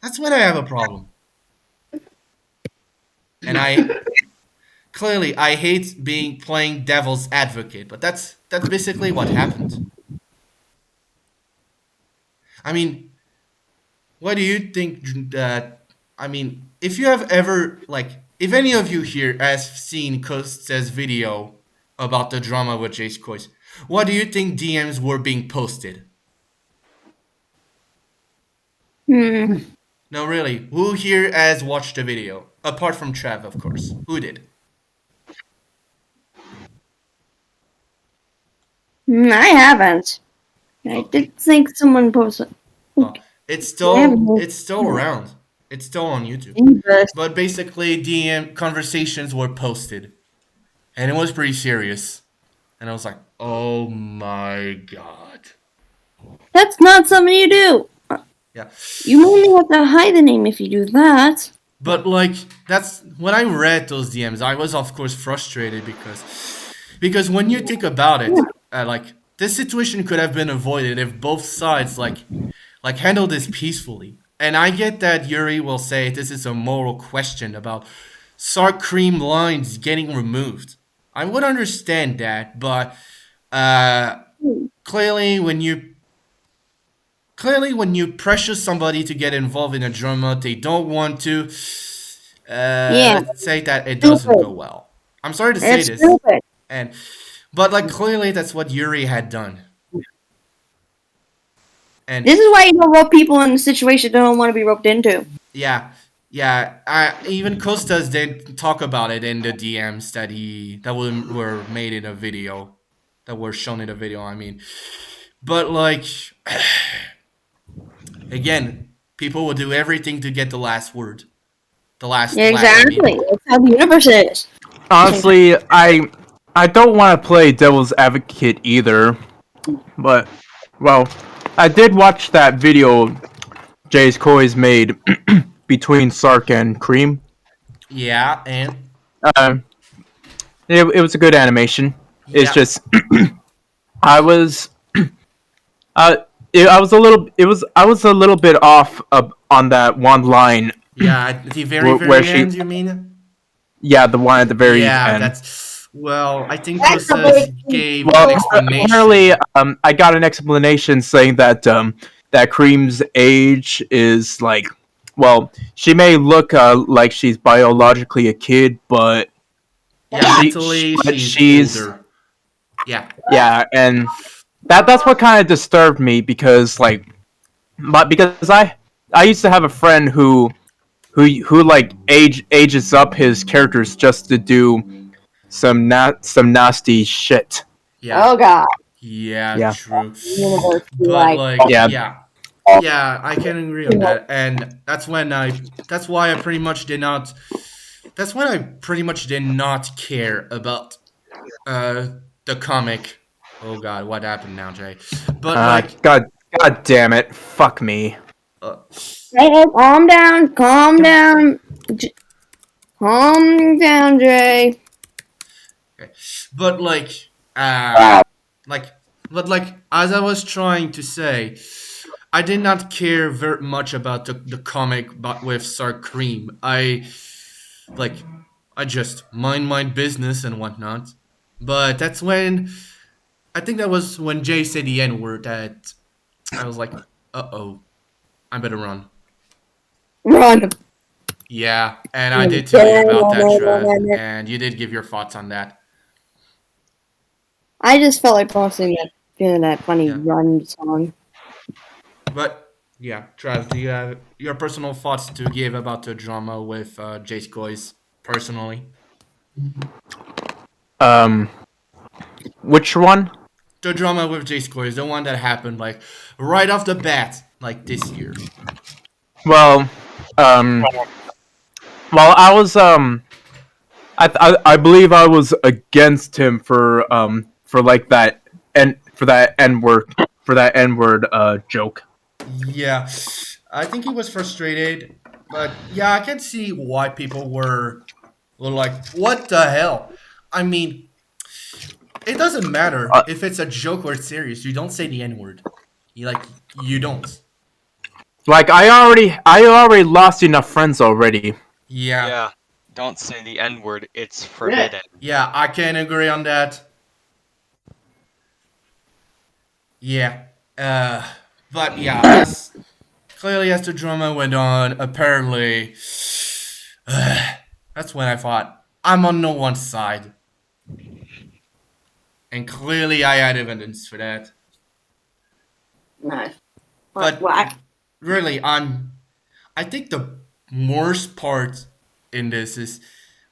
that's when I have a problem. And I hate playing devil's advocate, but that's basically what happened. I mean, what do you think that if you have ever if any of you here has seen Costas' video about the drama with Jace Coys, what do you think DMs were being posted? No, really. Who here has watched the video? Apart from Trav, of course. Who did? I haven't. I did think someone posted. Oh, it's still around. It's still on YouTube. But basically, DM conversations were posted, and it was pretty serious. And I was like, "Oh my god!" That's not something you do. Yeah. You only have to hide the name if you do that. But like, that's when I read those DMs, I was of course frustrated because when you think about it, this situation could have been avoided if both sides handled this peacefully. And I get that Yuri will say this is a moral question about Sark cream lines getting removed. I would understand that, but clearly when you pressure somebody to get involved in a drama they don't want to, let's say that it doesn't go well. I'm sorry to say this, but like clearly that's what Yuri had done, And This is why you don't rope people in a situation they don't want to be roped into. yeah, even Costas did talk about it in the DMs that were made in a video, that were shown in a video. I mean, but like, again, people will do everything to get the last word, the last. Yeah, last, I mean. exactly. That's how the universe is. Honestly, I don't want to play devil's advocate either, but well, I did watch that video Jay's Koi's made between Sark and Cream. Yeah, and Uh, it was a good animation. It's yeah. just I was I was a little bit off on that one line. Yeah, at the very Where very she- end, you mean? Yeah, the one at the very Yeah, end. that's well. I think That's the Costas big- gave Well, an explanation. apparently, I got an explanation saying that that Cream's age is like, well, she may look like she's biologically a kid, but Yeah, she- mentally but she's she's- older. Yeah, yeah, and that's what kind of disturbed me because because I used to have a friend who like ages up his characters just to do some nasty shit. yeah, Oh god. Yeah. true. Universe be But like, like, Yeah. yeah, I can agree on that, and that's why I pretty much did not. That's when I pretty much did not care about the comic. Oh god, what happened now, Jay? But like, God damn it, fuck me. hey, calm down, calm down. Calm down, Jay. but like, Wow. but like, as I was trying to say, I did not care very much about the comic, but with Sark Cream, I just mind my business and whatnot. But that's when I think that was when Jay said the N word that I was like, oh, I better run. Run. Yeah, and I did tell you about that, Trev, and you did give your thoughts on that. I just felt like posting that funny Yeah. run song. But yeah, Trev, do you have your personal thoughts to give about the drama with Jace Goys personally? Which one? The drama with Jace Goys, the one that happened like right off the bat, like this year. Well, I was I believe I was against him for like that N word joke. Yeah, I think he was frustrated, but yeah, I can see why people were like, "What the hell?" I mean, it doesn't matter if it's a joke or it's serious. You don't say the N word. You don't. Like I already lost enough friends already. Yeah, Yeah. Don't say the N word. It's forbidden. yeah, I can agree on that. Yeah, but yeah, clearly as the drama went on, apparently, that's when I thought I'm on no one's side, and clearly I had evidence for that. Nice. But Whack. really, I think the worst part in this is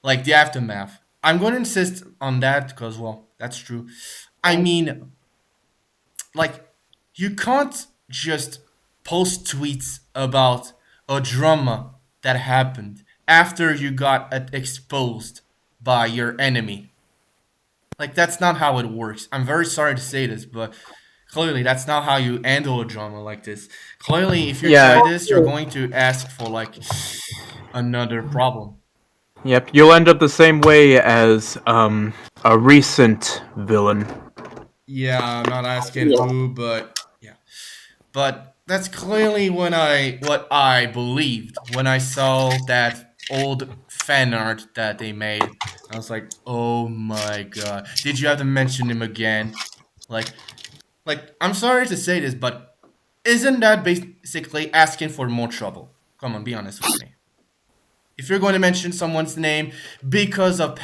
like the aftermath. I'm going to insist on that because, well, that's true. I mean, like, you can't just post tweets about a drama that happened after you got exposed by your enemy. Like, that's not how it works. I'm very sorry to say this, but clearly that's not how you handle a drama like this. Clearly, if you try this, you're going to ask for, like, another problem. Yep, you'll end up the same way as a recent villain. Yeah, I'm not asking who, but yeah. But that's clearly what I believed when I saw that old fan art that they made. I was like, oh my god. Did you have to mention him again? Like I'm sorry to say this, but isn't that basically asking for more trouble? Come on, be honest with me. If you're going to mention someone's name because of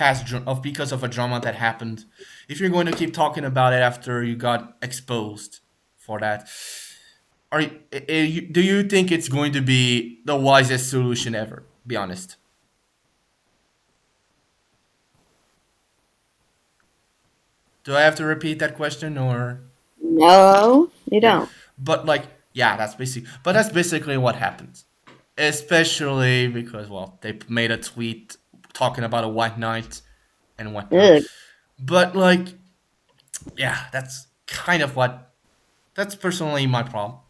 because of a drama that happened, if you're going to keep talking about it after you got exposed for that, do you think it's going to be the wisest solution ever? Be honest. Do I have to repeat that question or? No, you don't. But like, yeah, that's basically what happens. Especially because well, they made a tweet talking about a white knight and whatnot. Ugh. But like, yeah, that's kind of what. That's personally my problem.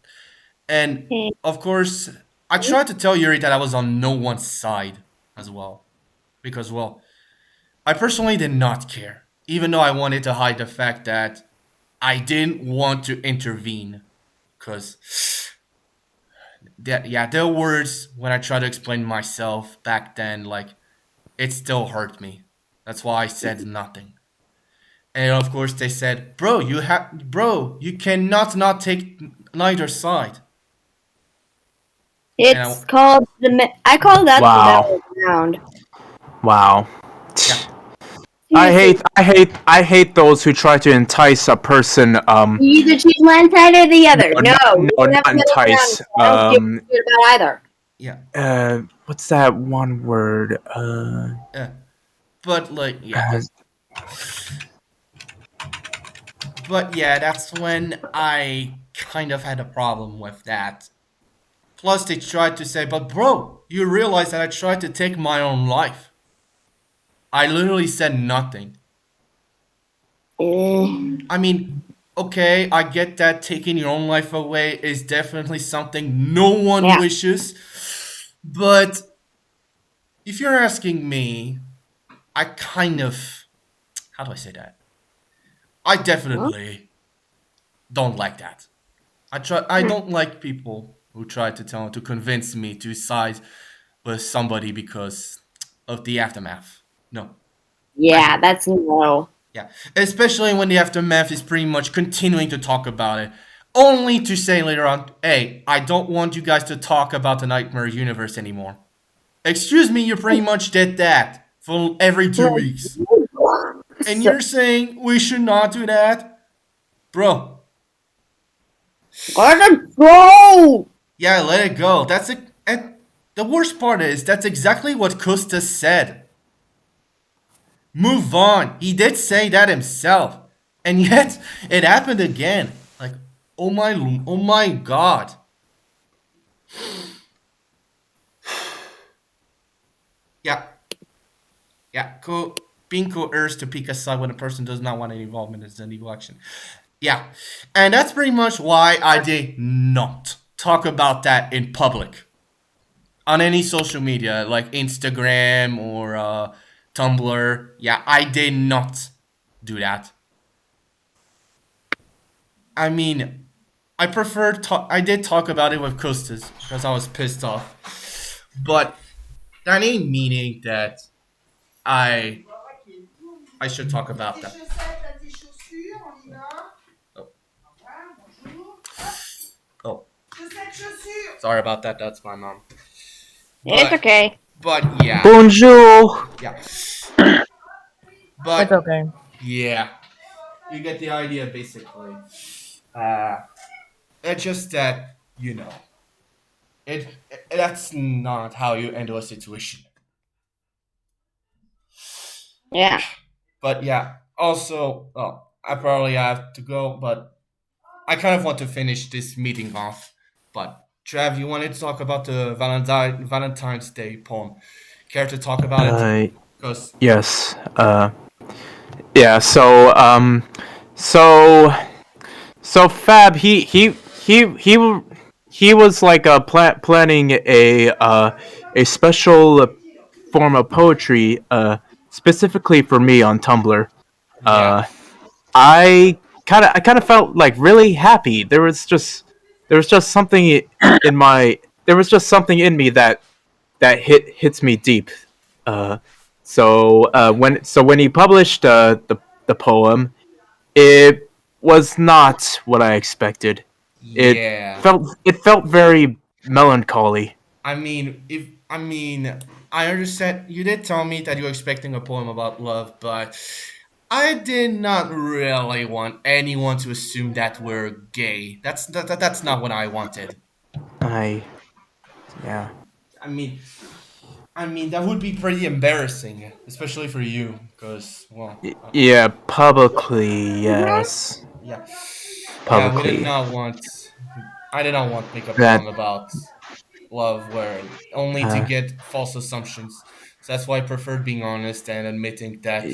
And of course, I tried to tell Yuri that I was on no one's side as well, because well, I personally did not care, even though I wanted to hide the fact that I didn't want to intervene, because their words when I tried to explain myself back then, like it still hurt me. That's why I said nothing. And of course they said, bro, you cannot not take neither side." It's called I call that Wow. the middle ground. Wow. Yeah. I hate those who try to entice a person. You either choose one side or the other. No, No, no, you don't have not middle ground. entice. I don't give a shit about either. Yeah. What's that one word? Yeah. But like, yeah. But yeah, that's when I kind of had a problem with that. Plus, they tried to say, "But bro, you realize that I tried to take my own life." I literally said nothing. I mean, okay, I get that taking your own life away is definitely something no one wishes. But if you're asking me, I kind of, how do I say that? I definitely don't like that. I don't like people who try to convince me to side with somebody because of the aftermath. No. Yeah, that's no. Yeah, especially when the aftermath is pretty much continuing to talk about it, only to say later on, "Hey, I don't want you guys to talk about the Nightmare Universe anymore." Excuse me, you pretty much did that for every 2 weeks. And you're saying we should not do that? Bro. Let it go! Yeah, let it go. And the worst part is, that's exactly what Costa said. Move on. He did say that himself. And yet, it happened again. Like, oh my god. Yeah. Yeah, being coerced to pick a side when a person does not want any involvement is an illegal action. Yeah. And that's pretty much why I did not talk about that in public. On any social media, like Instagram or Tumblr. Yeah, I did not do that. I mean, I did talk about it with Costas because I was pissed off. But that ain't meaning that I should talk about that. Oh. Sorry about that. That's my mom. It's okay. But yeah. Bonjour. Yeah. But It's okay. yeah, you get the idea basically. It's just that that's not how you handle a situation. Yeah. But yeah, also, I probably have to go, but I kind of want to finish this meeting off. But Trav, you wanted to talk about the Valentine's Day poem. Care to talk about it? Yes. Yeah. So Fab, he was like planning a special form of poetry specifically for me on Tumblr. I kind of felt like really happy. There was just something in me that hits me deep. So when he published the poem, it was not what I expected. Yeah. It felt very melancholy. I understand you did tell me that you were expecting a poem about love, but I did not really want anyone to assume that we're gay. That's not what I wanted. Yeah. I mean, that would be pretty embarrassing, especially for you, because well, Yeah, publicly, yes. yeah, yeah, we did Publicly. not want. I did not want to make a That, poem about love where only to uh, get false assumptions. So that's why I preferred being honest and admitting that,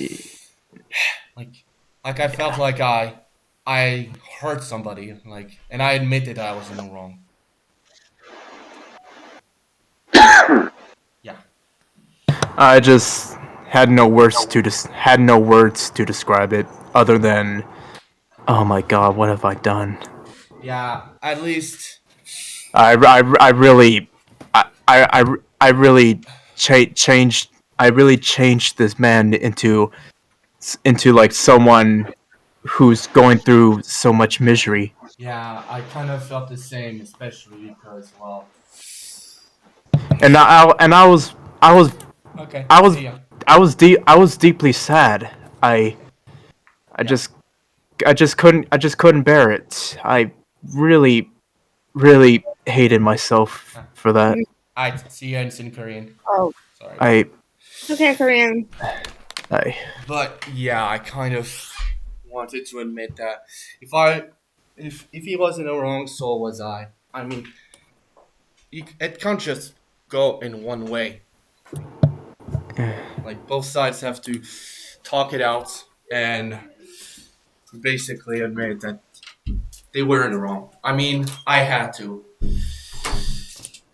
like, I felt like I hurt somebody, like, and I admitted I was in the wrong. Yeah. I just had no words to describe it other than, oh my god, what have I done? Yeah, at least. I really, I really changed. I really changed this man into like someone who's going through so much misery. Yeah, I kind of felt the same, especially because, well. And I was I was Okay, I was see ya. I was deeply sad. I Yeah. just I just couldn't bear it. I really really hated myself for that. Alright, see ya in Korean. Oh, Sorry. I okay, Korean. I But yeah, I kind of wanted to admit that if he wasn't wrong, so was I. I mean, it can't just go in one way. Like both sides have to talk it out and basically admit that they weren't wrong. I mean, I had to.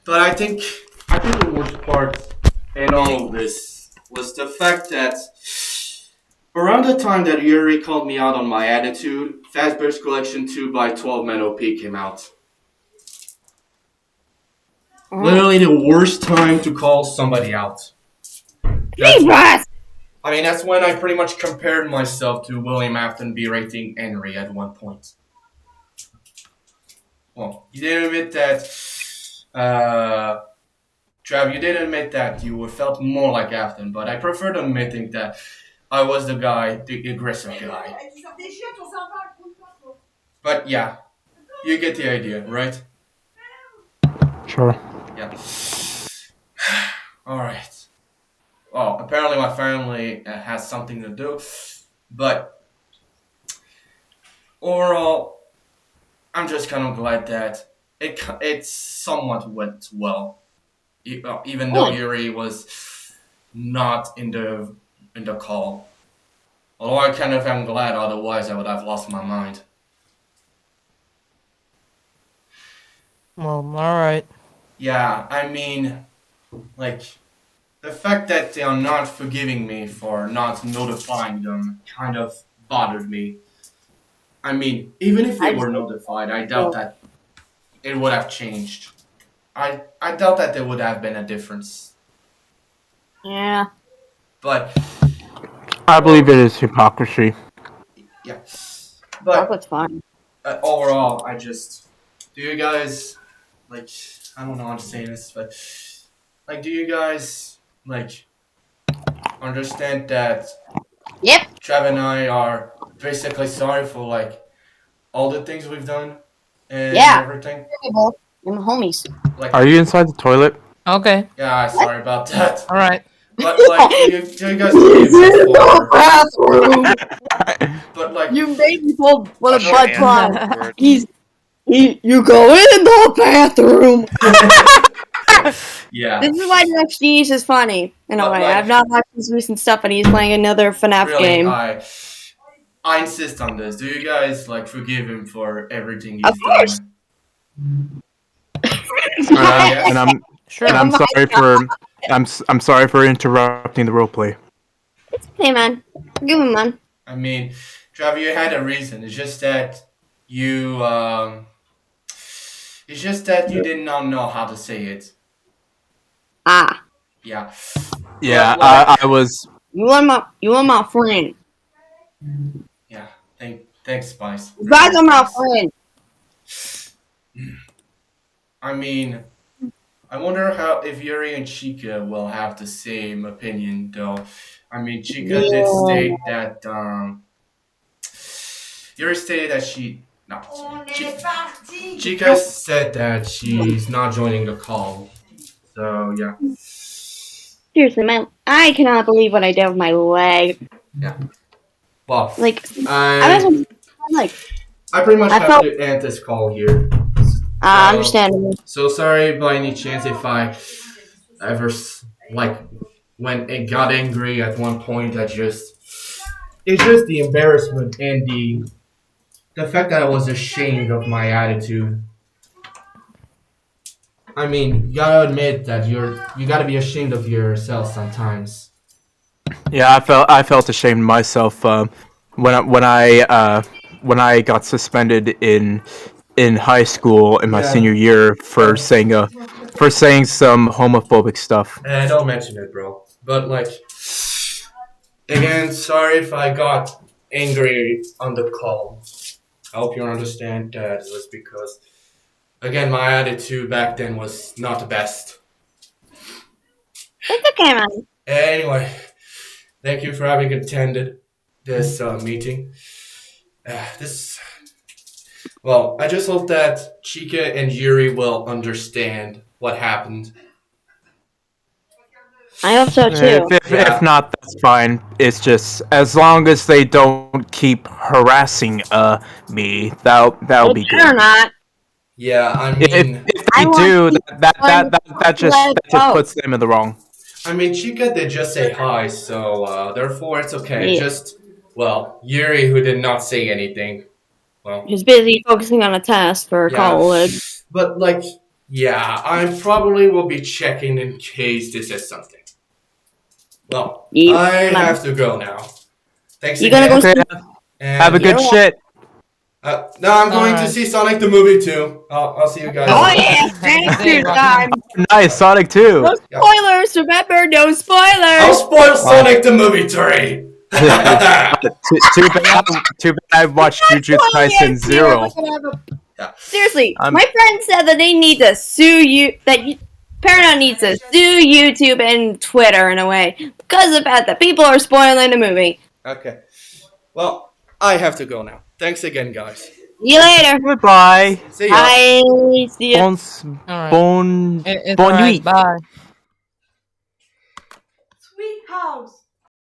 But I think the worst part in all of this was the fact that around the time that Yuri called me out on my attitude, Fazbear's Collection 2 by 12 Men OP came out. Literally the worst time to call somebody out. That's Jesus! I mean, that's when I pretty much compared myself to William Afton berating Henry at one point. Well, you did admit that, Trav, you did admit that you felt more like Afton, but I preferred admitting that I was the guy, the aggressive guy. But yeah, you get the idea, right? sure. Yeah. Alright. Well, apparently my family has something to do, but overall, I'm just kind of glad that it somewhat went well, even though Yuri was not in the call. Although I kind of am glad, otherwise I would have lost my mind. Well, alright. Yeah, I mean, like, the fact that they are not forgiving me for not notifying them kind of bothered me. I mean, even if they were notified, I doubt that it would have changed. I doubt that there would have been a difference. Yeah. But I believe it is hypocrisy. yeah, but Chocolate's fine. overall, do you guys like? I don't know how to say this, but like, do you guys like understand that? Yep. Trav and I are basically sorry for like all the things we've done and Yeah. everything. I'm homies. Like, Are you inside the toilet? Okay, yeah, sorry about that. alright. But like, do you guys forgive me for? Bathroom. But like, You made me pull with a Wash your butt hands plug. afterwards. You go in the bathroom. yeah, This is why Next Genius is funny. In a But, way, like- I've not watched his recent stuff, and he's playing another FNAF really, game. I insist on this. Do you guys like forgive him for everything he's Of course. done? Uh, and I'm Sure. and I'm Oh my sorry for I'm sorry for interrupting the roleplay. Hey man, forgive him, man. I mean, Trav, you had a reason. It's just that you did not know how to say it. Ah, Yeah. Yeah, But, like, I was. you are my friend. Yeah. Thanks, Spice. You guys are my friend. I mean, I wonder how if Yuri and Chica will have the same opinion, though. I mean, Chica did state that Yuri stated that Chica said that she's not joining the call. So yeah. Seriously, I cannot believe what I did with my leg. Well, Like, I I pretty much I have felt- to end this call here. understandable. So sorry by any chance if I ever when it got angry at one point. It's just the embarrassment and the fact that I was ashamed of my attitude. I mean, you gotta admit that you gotta be ashamed of yourself sometimes. Yeah, I felt ashamed myself when I got suspended in high school in my Yeah. senior year for saying some homophobic stuff. Don't mention it, bro. But again, sorry if I got angry on the call. I hope you understand that it was because, again, my attitude back then was not the best. It's okay, man. Anyway, thank you for having attended this meeting. Well, I just hope that Chica and Yuri will understand what happened. I hope so too. Yeah. If not, that's fine. It's just as long as they don't keep harassing me, that'll be Better good. not. Yeah, I If mean, they want do, people that just let it go. puts them in the wrong. Chica did just say hi, so therefore it's okay. Yeah. Yuri, who did not say anything. Well, He's busy focusing on a test for Yeah. college. but I probably will be checking in case this is something. Well, Yeah. I have to go now. Thanks You again. gonna go Okay, and, have a good shit. No, I'm going to Alright. see Sonic the movie too. I'll see you guys. Oh yeah, thank you, time. Nice, Sonic 2. No spoilers, remember, no I'll spoilers. spoil Sonic the movie 3. Too bad I watched Jujutsu Kaisen 0. Yeah. Seriously, I'm- my friend said that they need to sue you. Paramount needs to sue YouTube and Twitter in a way because of the fact that people are spoiling the movie. Okay. Well, I have to go now. Thanks again, guys. See you later. Goodbye. See ya. Bye. See ya. Alright. Bon It's nuit. alright, bye. Sweet house.